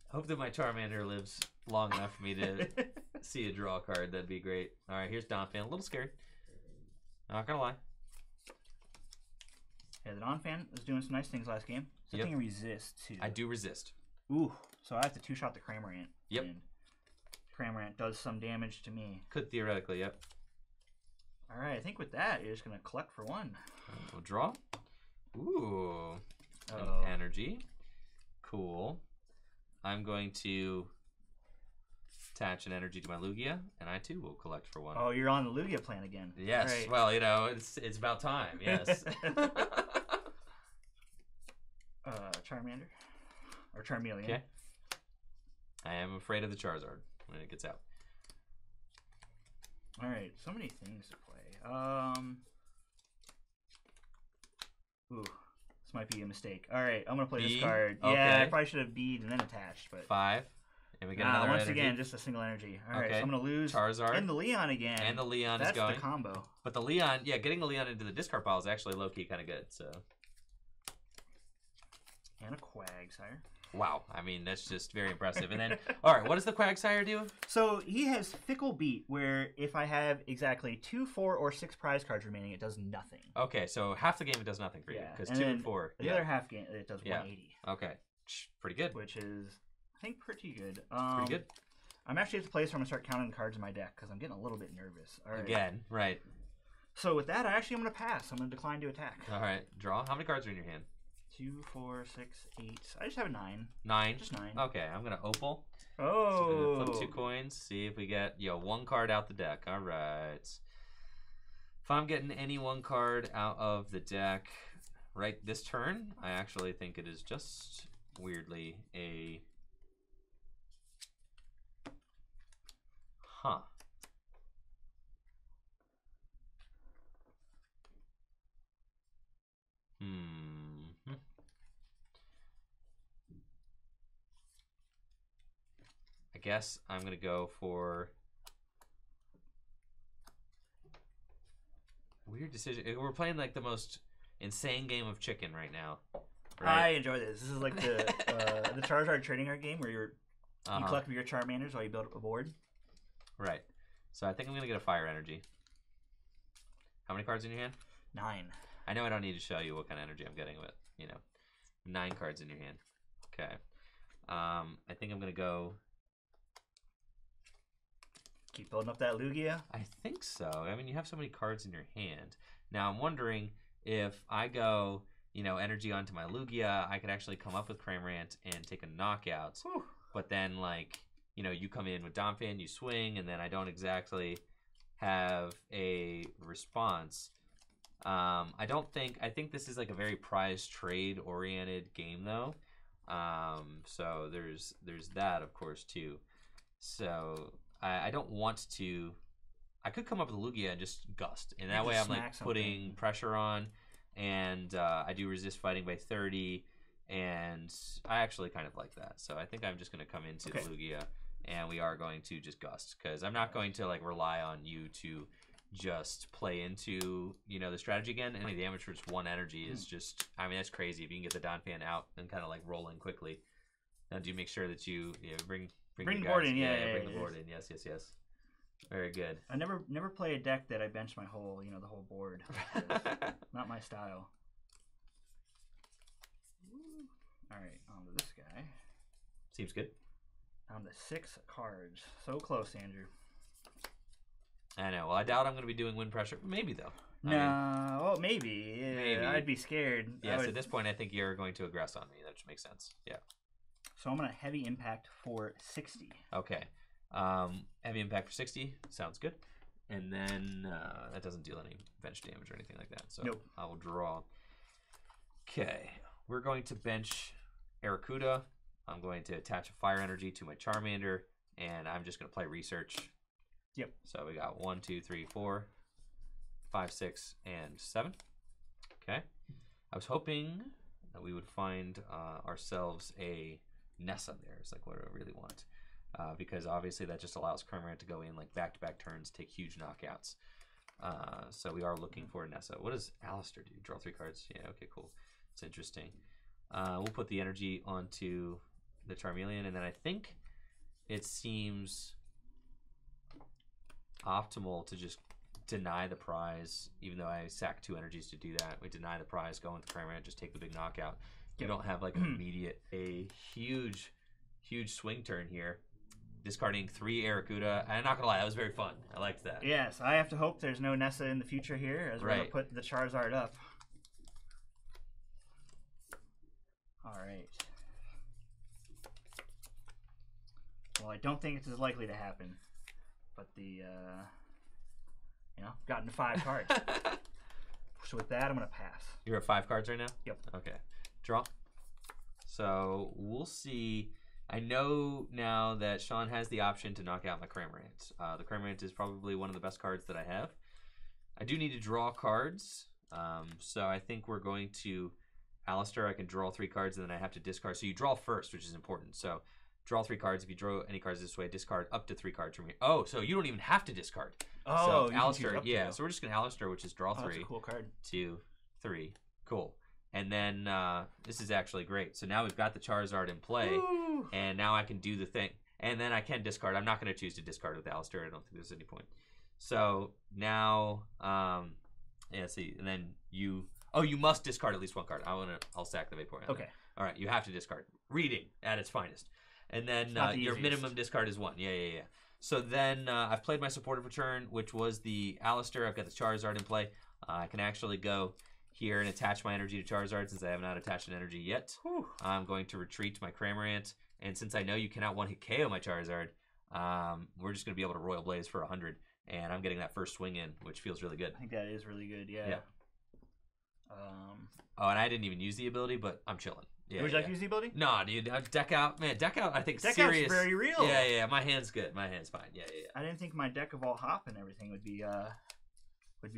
Hope that my Charmander lives long enough for me to see a draw card. That'd be great. All right, here's Donphan. A little scared. Not gonna lie. Yeah, the Donphan was doing some nice things last game. Something resist too. I do resist. Ooh, so I have to 2-shot the Cramorant. Yep. And Cramorant does some damage to me. Could theoretically, yep. All right, I think with that, you're just gonna collect for 1. We'll draw. Ooh. Energy. Cool. I'm going to attach an energy to my Lugia, and I too will collect for 1. Oh, you're on the Lugia plan again. Yes. Right. Well, it's about time. Yes. Charmander. Or Charmeleon. Okay. I am afraid of the Charizard when it gets out. Alright, so many things to play. Ooh, this might be a mistake. Alright, I'm going to play this card. Okay. Yeah, I probably should have beat and then attached. But 5. And we get another once energy. again, just a single energy. Alright, Okay. so I'm going to lose. Charizard. And the Leon again. And the Leon That's is going. the combo. But the Leon, yeah, getting the Leon into the discard pile is actually low-key kind of good, so. And a Quagsire. Wow, I mean, that's just very impressive. And then, all right, what does the Quagsire do? So he has Fickle Beat, where if I have exactly 2, 4, or 6 prize cards remaining, it does nothing. Okay, so half the game it does nothing for you, because 2 and 4. The other half game, it does 180. Okay, pretty good. Which is, I think, pretty good. Pretty good. I'm actually at the place where I'm going to start counting the cards in my deck, because I'm getting a little bit nervous. All right. Again, right. So with that, I'm going to pass. I'm going to decline to attack. All right, draw. How many cards are in your hand? 2, 4, 6, 8. I just have a 9. 9? Just 9. Okay, I'm going to opal. Oh. So we're gonna flip 2 coins, see if we get, 1 card out the deck. All right. If I'm getting any 1 card out of the deck right this turn, I actually think it is just weirdly a... Huh. I guess I'm gonna go for weird decision. We're playing like the most insane game of chicken right now. Right? I enjoy this. This is like the Charizard trading card game where you collect your Charmanders while you build up a board. Right. So I think I'm gonna get a fire energy. How many cards in your hand? 9. I know I don't need to show you what kind of energy I'm getting, but 9 cards in your hand. Okay. I think I'm gonna go. Keep building up that Lugia. I think so. I mean, you have so many cards in your hand. Now I'm wondering if I go, energy onto my Lugia, I could actually come up with Cramorant and take a knockout. Whew. But then, you come in with Donphan, you swing, and then I don't exactly have a response. I think this is like a very prize trade oriented game though. So there's that of course too. So I don't want to. I could come up with a Lugia and just gust, and that way I'm like putting pressure on, and I do resist fighting by 30, and I actually kind of like that. So I think I'm just going to come into the Lugia, and we are going to just gust because I'm not going to rely on you to just play into the strategy again. Any damage for just 1 energy is just, I mean, that's crazy. If you can get the Donphan out and kind of roll in quickly, now do you make sure that you bring the board in, bring the board in. Yes. Very good. I never play a deck that I bench my whole, the whole board. Not my style. All right, on to this guy. Seems good. Down to 6 cards. So close, Andrew. I know. Well, I doubt I'm going to be doing wind pressure. Maybe though. No, maybe. Yeah, maybe. I'd be scared. Yes, at this point, I think you're going to aggress on me. That just makes sense. Yeah. So I'm going to heavy impact for 60. Okay. Heavy impact for 60. Sounds good. And then that doesn't deal any bench damage or anything like that. So nope. I will draw. Okay. We're going to bench Arrokuda. I'm going to attach a fire energy to my Charmander. And I'm just going to play research. Yep. So we got 1, 2, 3, 4, 5, 6, and 7. Okay. I was hoping that we would find ourselves a Nessa there. It's like what I really want. Because obviously that just allows Cramorant to go in back-to-back turns, take huge knockouts. So we are looking for a Nessa. What does Alistair do? Draw 3 cards? Yeah, okay, cool. It's interesting. We'll put the energy onto the Charmeleon, and then I think it seems optimal to just deny the prize, even though I sack 2 energies to do that. We deny the prize, go into Cramorant, just take the big knockout. You don't have an immediate, a huge swing turn here. Discarding 3 Arrokuda. I'm not gonna lie, that was very fun. I liked that. Yes, I have to hope there's no Nessa in the future here, as we're gonna put the Charizard up. All right. Well, I don't think it's as likely to happen, but gotten 5 cards. So with that, I'm gonna pass. You're at 5 cards right now? Yep. Okay. Draw. So we'll see. I know now that Sean has the option to knock out my Cramorant. The Cramorant is probably one of the best cards that I have. I do need to draw cards. So I think we're going to Alistair. I can draw 3 cards and then I have to discard. So you draw first, which is important. So draw 3 cards. If you draw any cards this way, discard up to 3 cards from here. Oh, so you don't even have to discard. Oh, so Alistair, yeah. So we're just gonna Alistair, which is draw 3. That's a cool card. 2, 3, cool. And then this is actually great. So now we've got the Charizard in play, Ooh. and now I can do the thing. And then I can discard. I'm not going to choose to discard with Alistair. I don't think there's any point. So now, yeah, see, and then you must discard at least 1 card. I'll sack the Vaporeon. Okay. All right, you have to discard. Reading at its finest. And then the your easiest. minimum discard is 1. Yeah. So then I've played my supportive return, which was the Alistair. I've got the Charizard in play. I can actually go here and attach my energy to Charizard since I have not attached an energy yet. Whew. I'm going to retreat to my Cramorant, and since I know you cannot one-hit KO my Charizard, we're just going to be able to Royal Blaze for 100, and I'm getting that first swing in, which feels really good. I think that is really good. Yeah. Oh, and I didn't even use the ability, but I'm chilling. Yeah, Would you like to use the ability? Nah, dude. Deck out, man. Deck out. I think Deck serious. out's very real. Yeah. My hand's good. My hand's fine. Yeah. I didn't think my deck of all hop and everything would be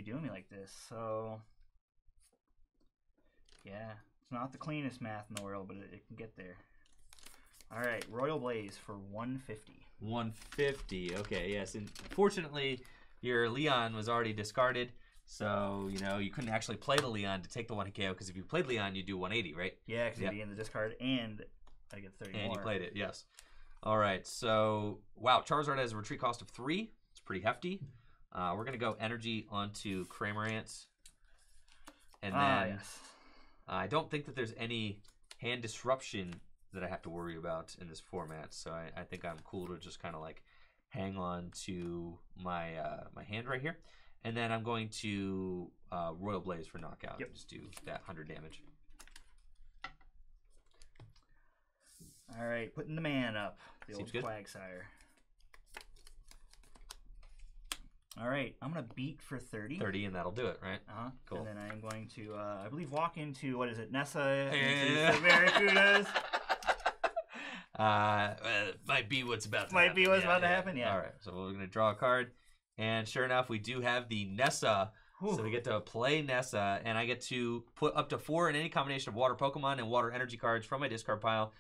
doing me like this. So yeah, it's not the cleanest math in the world, but it can get there. All right, Royal Blaze for 150. 150. Okay. Yes. And fortunately, your Leon was already discarded. So, you couldn't actually play the Leon to take the 1-hit KO, because if you played Leon, you do 180, right? Yeah, because you'd be in the discard, and I get 30 and more. you played it, yes. All right, so, wow, Charizard has a retreat cost of 3. It's pretty hefty. We're going to go energy onto Cramorant. And then yes. I don't think that there's any hand disruption that I have to worry about in this format, so I think I'm cool to just kind of like hang on to my my hand right here. And then I'm going to Royal Blaze for knockout. Yep. Just do that 100 damage. All right, putting the man up. The Seems old good. Quagsire. All right, I'm going to beat for 30. 30, and that'll do it, right? Uh-huh. Cool. And then I'm going to, I believe, walk into, what is it, Nessa? Yeah. Into Barracudas. Might be what's about to Might happen. be what's about to happen, yeah. All right, so we're going to draw a card. And sure enough, we do have the Nessa. Whew. So we get to play Nessa, and I get to put up to 4 in any combination of water Pokemon and water energy cards from my discard pile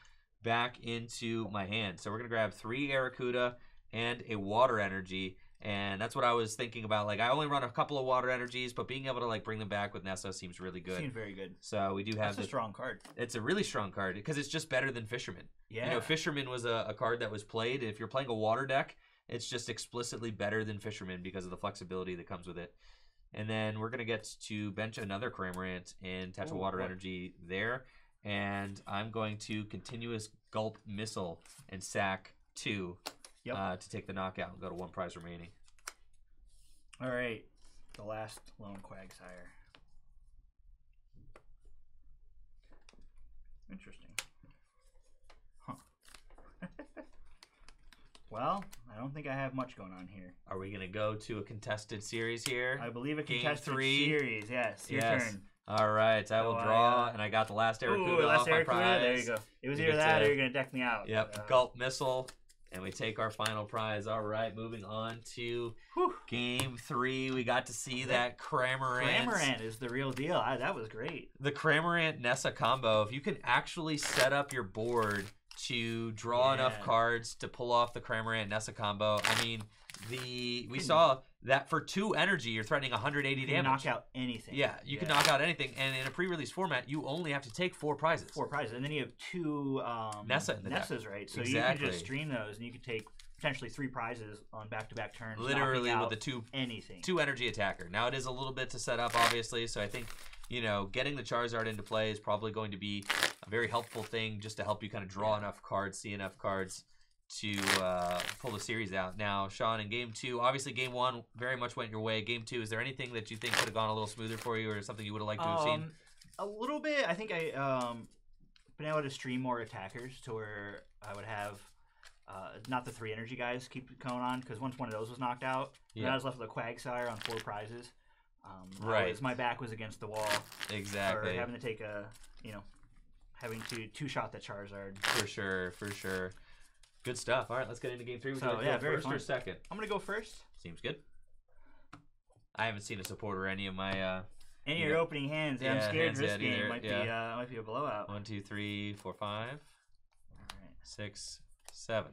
back into my hand. So we're going to grab 3 Arrokuda and a water energy. And that's what I was thinking about. Like, I only run a couple of water energies, but being able to like bring them back with Nessa seems really good. Seems very good. So we do have That's a strong card. It's a really strong card because it's just better than Fisherman. Yeah. Fisherman was a card that was played. If you're playing a water deck, it's just explicitly better than Fisherman because of the flexibility that comes with it. And then we're going to get to bench another Cramorant and attach a water energy there. And I'm going to Continuous Gulp Missile and sack 2 to take the knockout and go to 1 prize remaining. All right, the last lone Quagsire. Interesting. Huh. Well, I don't think I have much going on here. Are we going to go to a contested series here? I believe a Game contested 3. series. Yes, your turn. All right, I will draw, and I got the last Arrokuda off my prize. There you go. It was You either get that to- or you're going to deck me out. Yep, Gulp Missile, and we take our final prize. All right, moving on to Game 3. We got to see that Cramorant. Cramorant is the real deal. That was great. The Cramorant Nessa combo, if you can actually set up your board to draw enough cards to pull off the Cramorant Nessa combo, I mean, we saw that for 2 energy, you're threatening 180 You can damage. knock out anything. Yeah, you can knock out anything, and in a pre-release format, you only have to take 4 prizes. 4 prizes, and then you have 2 Nessa in the deck. Nessas, right? So Exactly. you can just stream those, and you could take potentially 3 prizes on back-to-back turns. Literally knocking with out the anything. 2 energy attacker. Now it is a little bit to set up, obviously, so I think getting the Charizard into play is probably going to be a very helpful thing just to help you kind of draw enough cards, see enough cards to pull the series out. Now, Sean, in Game 2, obviously Game 1 very much went your way. Game 2, is there anything that you think could have gone a little smoother for you, or something you would have liked to have seen? A little bit. I think I been able to stream more attackers to where I would have not the 3 energy guys keep going on, because once one of those was knocked out, then I was left with a Quagsire on 4 prizes. Right. My back was against the wall. Exactly. Or having to take having to two-shot the Charizard. For sure, for sure. Good stuff. All right, let's get into game 3. We're So, going to yeah, go very first fun. or second? I'm gonna go first. Seems good. I haven't seen a supporter any of my Any you of your know, opening hands. Yeah, I'm yeah, scared hands this yet game either, might be a blowout. 1, 2, 3, 4, 5, All right. 6, 7.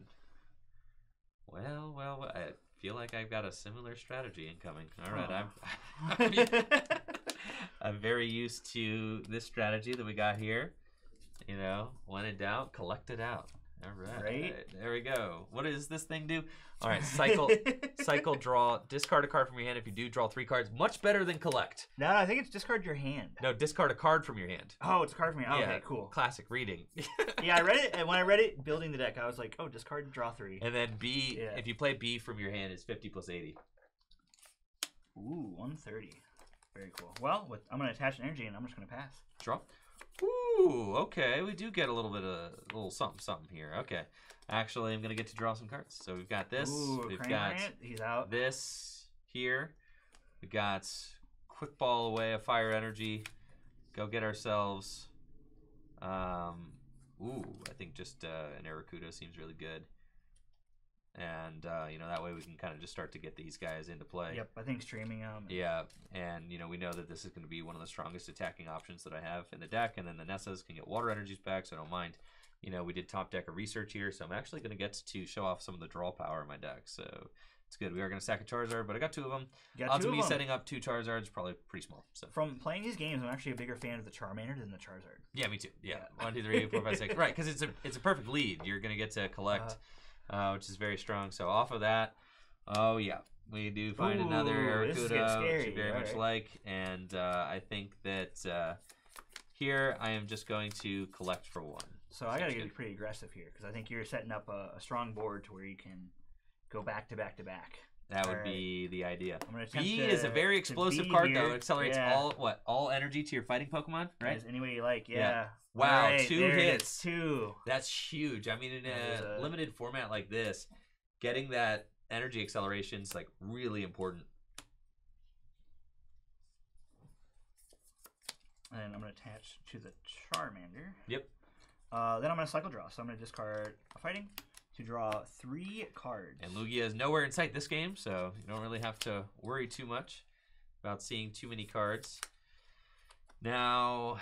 Well, I feel like I've got a similar strategy incoming. All right, I'm very used to this strategy that we got here. You know, when in doubt, collect it out. All right, Right? There we go. What does this thing do? All right, cycle, draw, discard a card from your hand. If you do, draw 3 cards. Much better than collect. No, I think it's discard your hand. No, discard a card from your hand. Oh, it's a card from me. Oh, Yeah, okay, cool. Classic reading. Yeah, I read it, and when I read it, building the deck, I was like, oh, discard, draw 3. And then B, Yeah. if you play B from your hand, it's 50 plus 80. Ooh, 130. Very cool. Well, I'm going to attach an energy, and I'm just going to pass. Draw. Ooh, okay. We do get a little bit of a little something here. Okay. Actually, I'm going to get to draw some cards. So we've got this. Ooh, We've Cranberry, got he's out. this here. We got Quick Ball away, a Fire Energy. Go get ourselves. Ooh, I think just an Arrokuda seems really good. And, you know, that way we can kind of just start to get these guys into play. Yep, I think streaming them. Yeah, and, you know, we know that this is going to be one of the strongest attacking options that I have in the deck, and then the Nessas can get water energies back, so I don't mind. You know, we did top deck of research here, so I'm actually going to get to show off some of the draw power in my deck, so it's good. We are going to sack a Charizard, but I got 2 of them. Odds of me setting up 2 Charizards probably pretty small. So from playing these games, I'm actually a bigger fan of the Charmander than the Charizard. Yeah, me too. Yeah, 1, 2, 3, 4, 5, 6. Right, because it's a perfect lead. You're going to get to collect... which is very strong. So off of that, oh yeah, we do find another Arrokuda, which we very much like, and I think that here I am just going to collect for 1. So I gotta get pretty aggressive here because I think you're setting up a strong board to where you can go back to back to back. That would be the idea. I'm gonna attempt B to, is a very explosive card though. It accelerates yeah. all energy to your fighting Pokemon, right? As any way you like, yeah. Wow, right, 2 there hits. 2. That's huge. I mean, in a limited format like this, getting that energy acceleration is like really important. And I'm gonna attach to the Charmander. Yep. Then I'm gonna cycle draw. So I'm gonna discard a fighting to draw 3 cards. And Lugia is nowhere in sight this game, so you don't really have to worry too much about seeing too many cards. Now,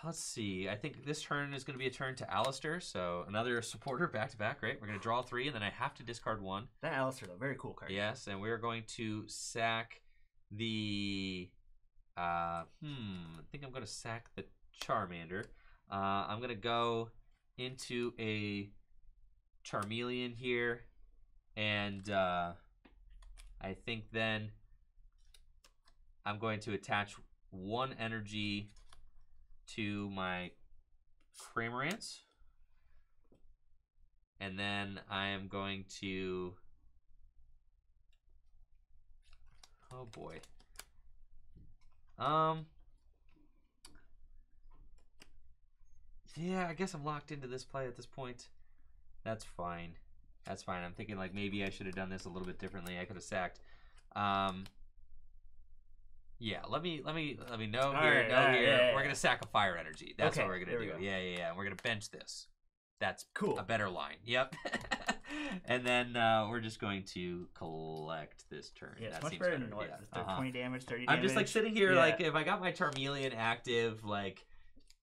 let's see. I think this turn is going to be a turn to Alistair, so another supporter back-to-back, right? We're going to draw 3, and then I have to discard 1. That Alistair, though, very cool card. Yes, and we're going to sack the... I think I'm going to sack the Charmander. I'm going to go into a Charmeleon here, and I think then I'm going to attach 1 energy to my Cramorant, and then I am going to, oh boy, yeah, I guess I'm locked into this play at this point. That's fine. That's fine. I'm thinking like maybe I should have done this a little bit differently. I could have sacked. Yeah, let me know here. Yeah. We're gonna sack a Fire Energy. That's what we're gonna do. We go. Yeah. And we're gonna bench this. That's cool. A better line. Yep. And then we're just going to collect this turn. Yeah, it's that much seems better than what? 20 damage, 30 damage. I'm just like sitting here, like if I got my Charmeleon active, like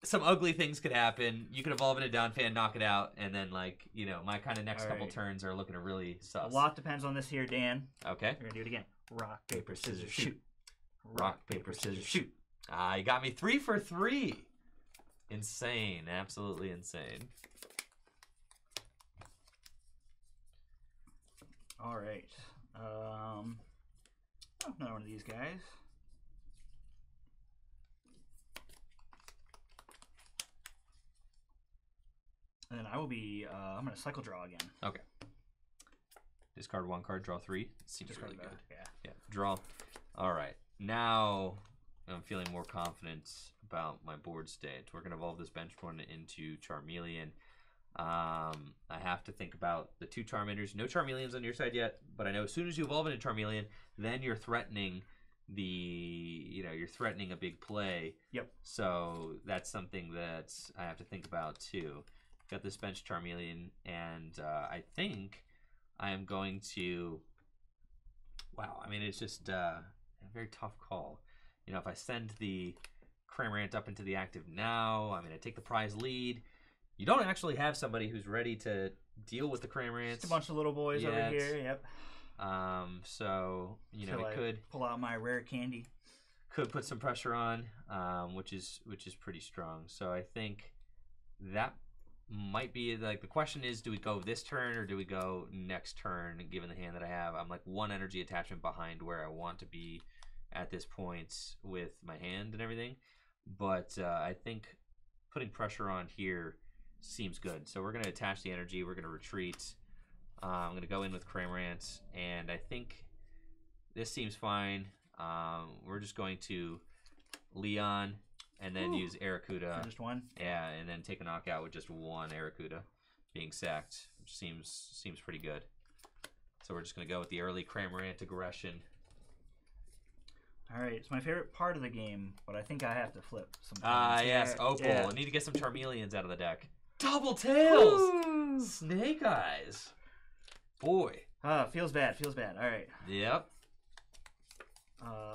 some ugly things could happen. You could evolve into Downfan, knock it out, and then like my kind of next couple turns are looking to really sus. A lot depends on this here, Dan. Okay. We're gonna do it again. Rock, paper, scissors, shoot. Rock, paper, scissors, shoot. You got me 3 for 3. Insane. Absolutely insane. All right. Another one of these guys. And then I will be, I'm going to cycle draw again. Okay. Discard 1 card, draw 3. Seems really good. Yeah. Draw. All right. Now I'm feeling more confident about my board state. We're going to evolve this bench one into Charmeleon. I have to think about the 2 Charmanders. No Charmeleons on your side yet, but I know as soon as you evolve into Charmeleon, then you're threatening you're threatening a big play. Yep. So that's something that I have to think about too. Got this bench Charmeleon, and I think I am going to. Wow, I mean, it's just a very tough call. You know, if I send the Cramorant up into the active now, I'm going to take the prize lead. You don't actually have somebody who's ready to deal with the Cramorants. Just a bunch of little boys over here. Yep. So you know, it could pull out my rare candy. Could put some pressure on, which is pretty strong. So I think that might be like the question is, do we go this turn or do we go next turn? Given the hand that I have, I'm like one energy attachment behind where I want to be at this point with my hand and everything. But I think putting pressure on here seems good. So we're going to attach the energy. We're going to retreat. I'm going to go in with Cramorant, and I think this seems fine. We're just going to Leon and then use Arrokuda. For just one? Yeah, and then take a knockout with just one Arrokuda being sacked, which seems pretty good. So we're just going to go with the early Cramorant aggression. All right, it's my favorite part of the game, but I think I have to flip some. Yes, Opal. Yeah. I need to get some Charmeleons out of the deck. Double tails! Woo! Snake Eyes. Boy. Feels bad, feels bad. All right. Yep.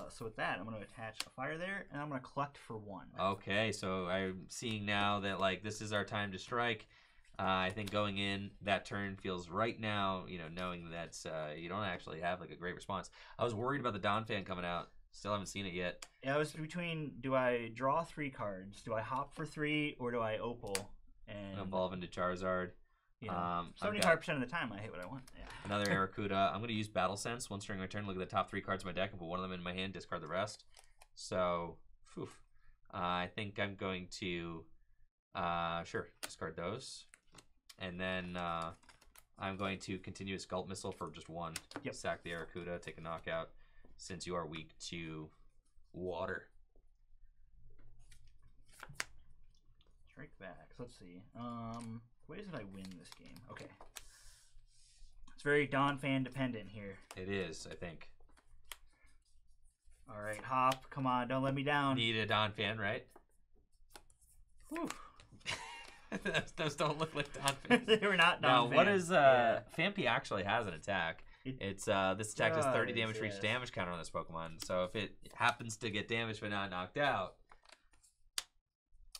So with that, I'm going to attach a fire there, and I'm going to collect for one. Okay, so I'm seeing now that, like, this is our time to strike. I think going in that turn feels right now, you know, knowing that you don't actually have, like, a great response. I was worried about the Donphan coming out. Still haven't seen it yet. Yeah, I was between, do I draw 3 cards? Do I hop for 3, or do I Opal? And evolve into Charizard. Yeah. 75% of the time, I hit what I want. Yeah. Another Arrokuda. I'm going to use Battle Sense once during my turn. Look at the top 3 cards of my deck and put one of them in my hand, discard the rest. So, I think I'm going to, discard those. And then I'm going to continuous Gulp Missile for just 1. Yep. Sack the Arrokuda, take a knockout, since you are weak to water. Strike back. Let's see. Ways that I win this game. Okay. It's very Donphan dependent here. It is, I think. All right, Hop. Come on, don't let me down. Need a Donphan, right? Whew. Those don't look like Donphan. They were not Donphan. Now, what is Phanpy actually has an attack. It's this attack does 30 damage for each damage counter on this Pokemon. So if it happens to get damaged but not knocked out,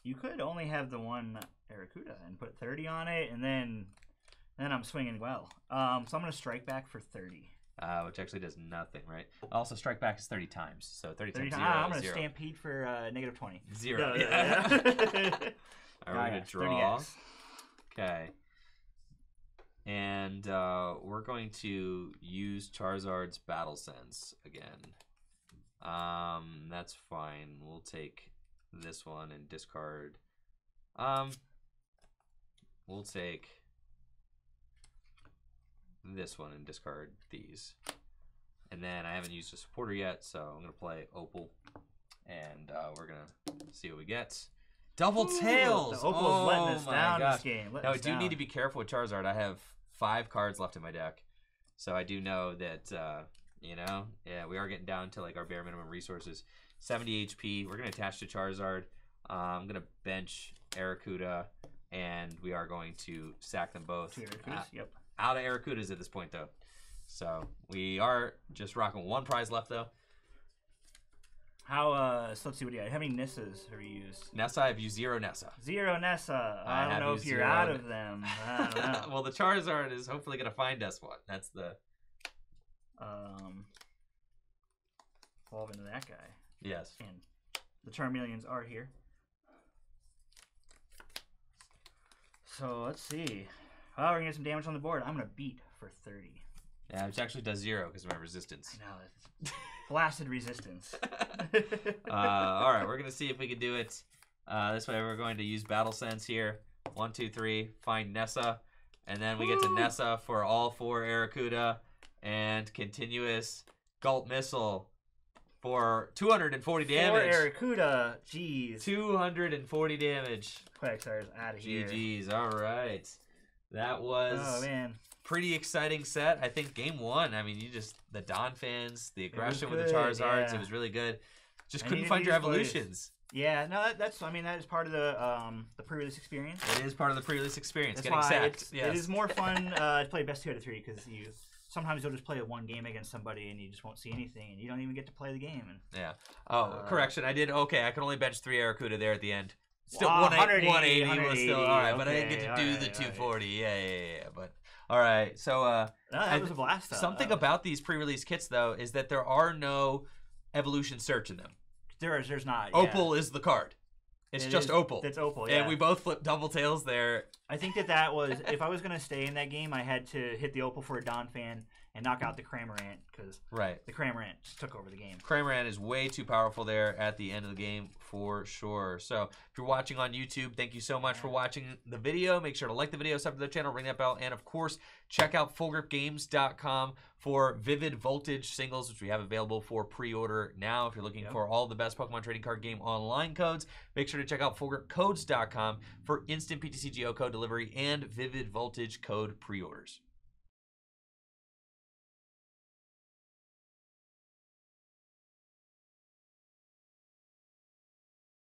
you could only have the one Arrokuda and put 30 on it, and then I'm swinging well. So I'm gonna strike back for 30. Which actually does nothing, right? Also, strike back is 30 times. So 30 times 0 I'm gonna 0. stampede for negative 20. 0. Yeah. All right, we're gonna draw. 30x. Okay. And we're going to use Charizard's Battle Sense again. That's fine. We'll take this one and discard. We'll take this one and discard these. And then I haven't used a supporter yet, so I'm going to play Opal. And we're going to see what we get. Double tails! The Opal's letting us down this game. Now, I do need to be careful with Charizard. I have 5 cards left in my deck. So I do know that, you know, yeah, we are getting down to like our bare minimum resources. 70 HP. We're going to attach to Charizard. I'm going to bench Arrokuda, and we are going to sack them both. 2 Arrokudas, yep. Out of Arrokudas at this point, though. So we are just rocking 1 prize left, though. How, so let's see, what do you got? How many Nessas have you used? Nessa, I've used 0 Nessa. 0 Nessa. I don't know if you're out of them. I don't know. Well, the Charizard is hopefully going to find us one. That's the... Evolve into that guy. Yes. And the Charmeleons are here. So let's see. Oh, we're gonna get some damage on the board. I'm gonna beat for 30. Yeah, which actually does 0 because of my resistance. I know. It's blasted resistance. All right, we're gonna see if we can do it. This way, we're going to use Battle Sense here. 1, 2, 3. Find Nessa, and then we get to Nessa for all 4 Arrokuda and continuous Gulp Missile for 240 damage. 4 Arrokuda. Jeez. 240 damage. Quagsires out of here. GG's. All right. That was Oh man, pretty exciting set. I think game one, I mean, the Donphans, the aggression with the good, Charizards, yeah. it was really good. Just And couldn't you- find you your just played- evolutions. Yeah, no, that's I mean that is part of the pre-release experience. It is part of the pre-release experience, That's getting why sacked. Yes. it is more fun to play best 2 out of 3 because sometimes you'll just play one game against somebody and you just won't see anything and you don't even get to play the game. And Yeah. Oh, correction. I did. Okay, I can only bench 3 Aracuda there at the end. Still, Wow, 180 was 180, still all right, but I didn't get okay, to do alright, the alright. 240. Yeah. But all right. So no, that was a blast. something about these pre-release kits though is that there are no evolution search in them. there's not. Yeah. Opal is the card. It's just Opal. It's Opal. Yeah. And we both flipped double tails there. I think that was if I was gonna stay in that game, I had to hit the Opal for a Donphan and knock out the Cramorant because Right. the Cramorant just took over the game. Cramorant is way too powerful there at the end of the game for sure. So if you're watching on YouTube, thank you so much for watching the video. Make sure to like the video, sub to the channel, ring that bell, and of course, check out FullGripGames.com for Vivid Voltage singles, which we have available for pre-order now. If you're looking for all the best Pokemon trading card game online codes, make sure to check out FullGripCodes.com for instant PTCGO code delivery and Vivid Voltage code pre-orders.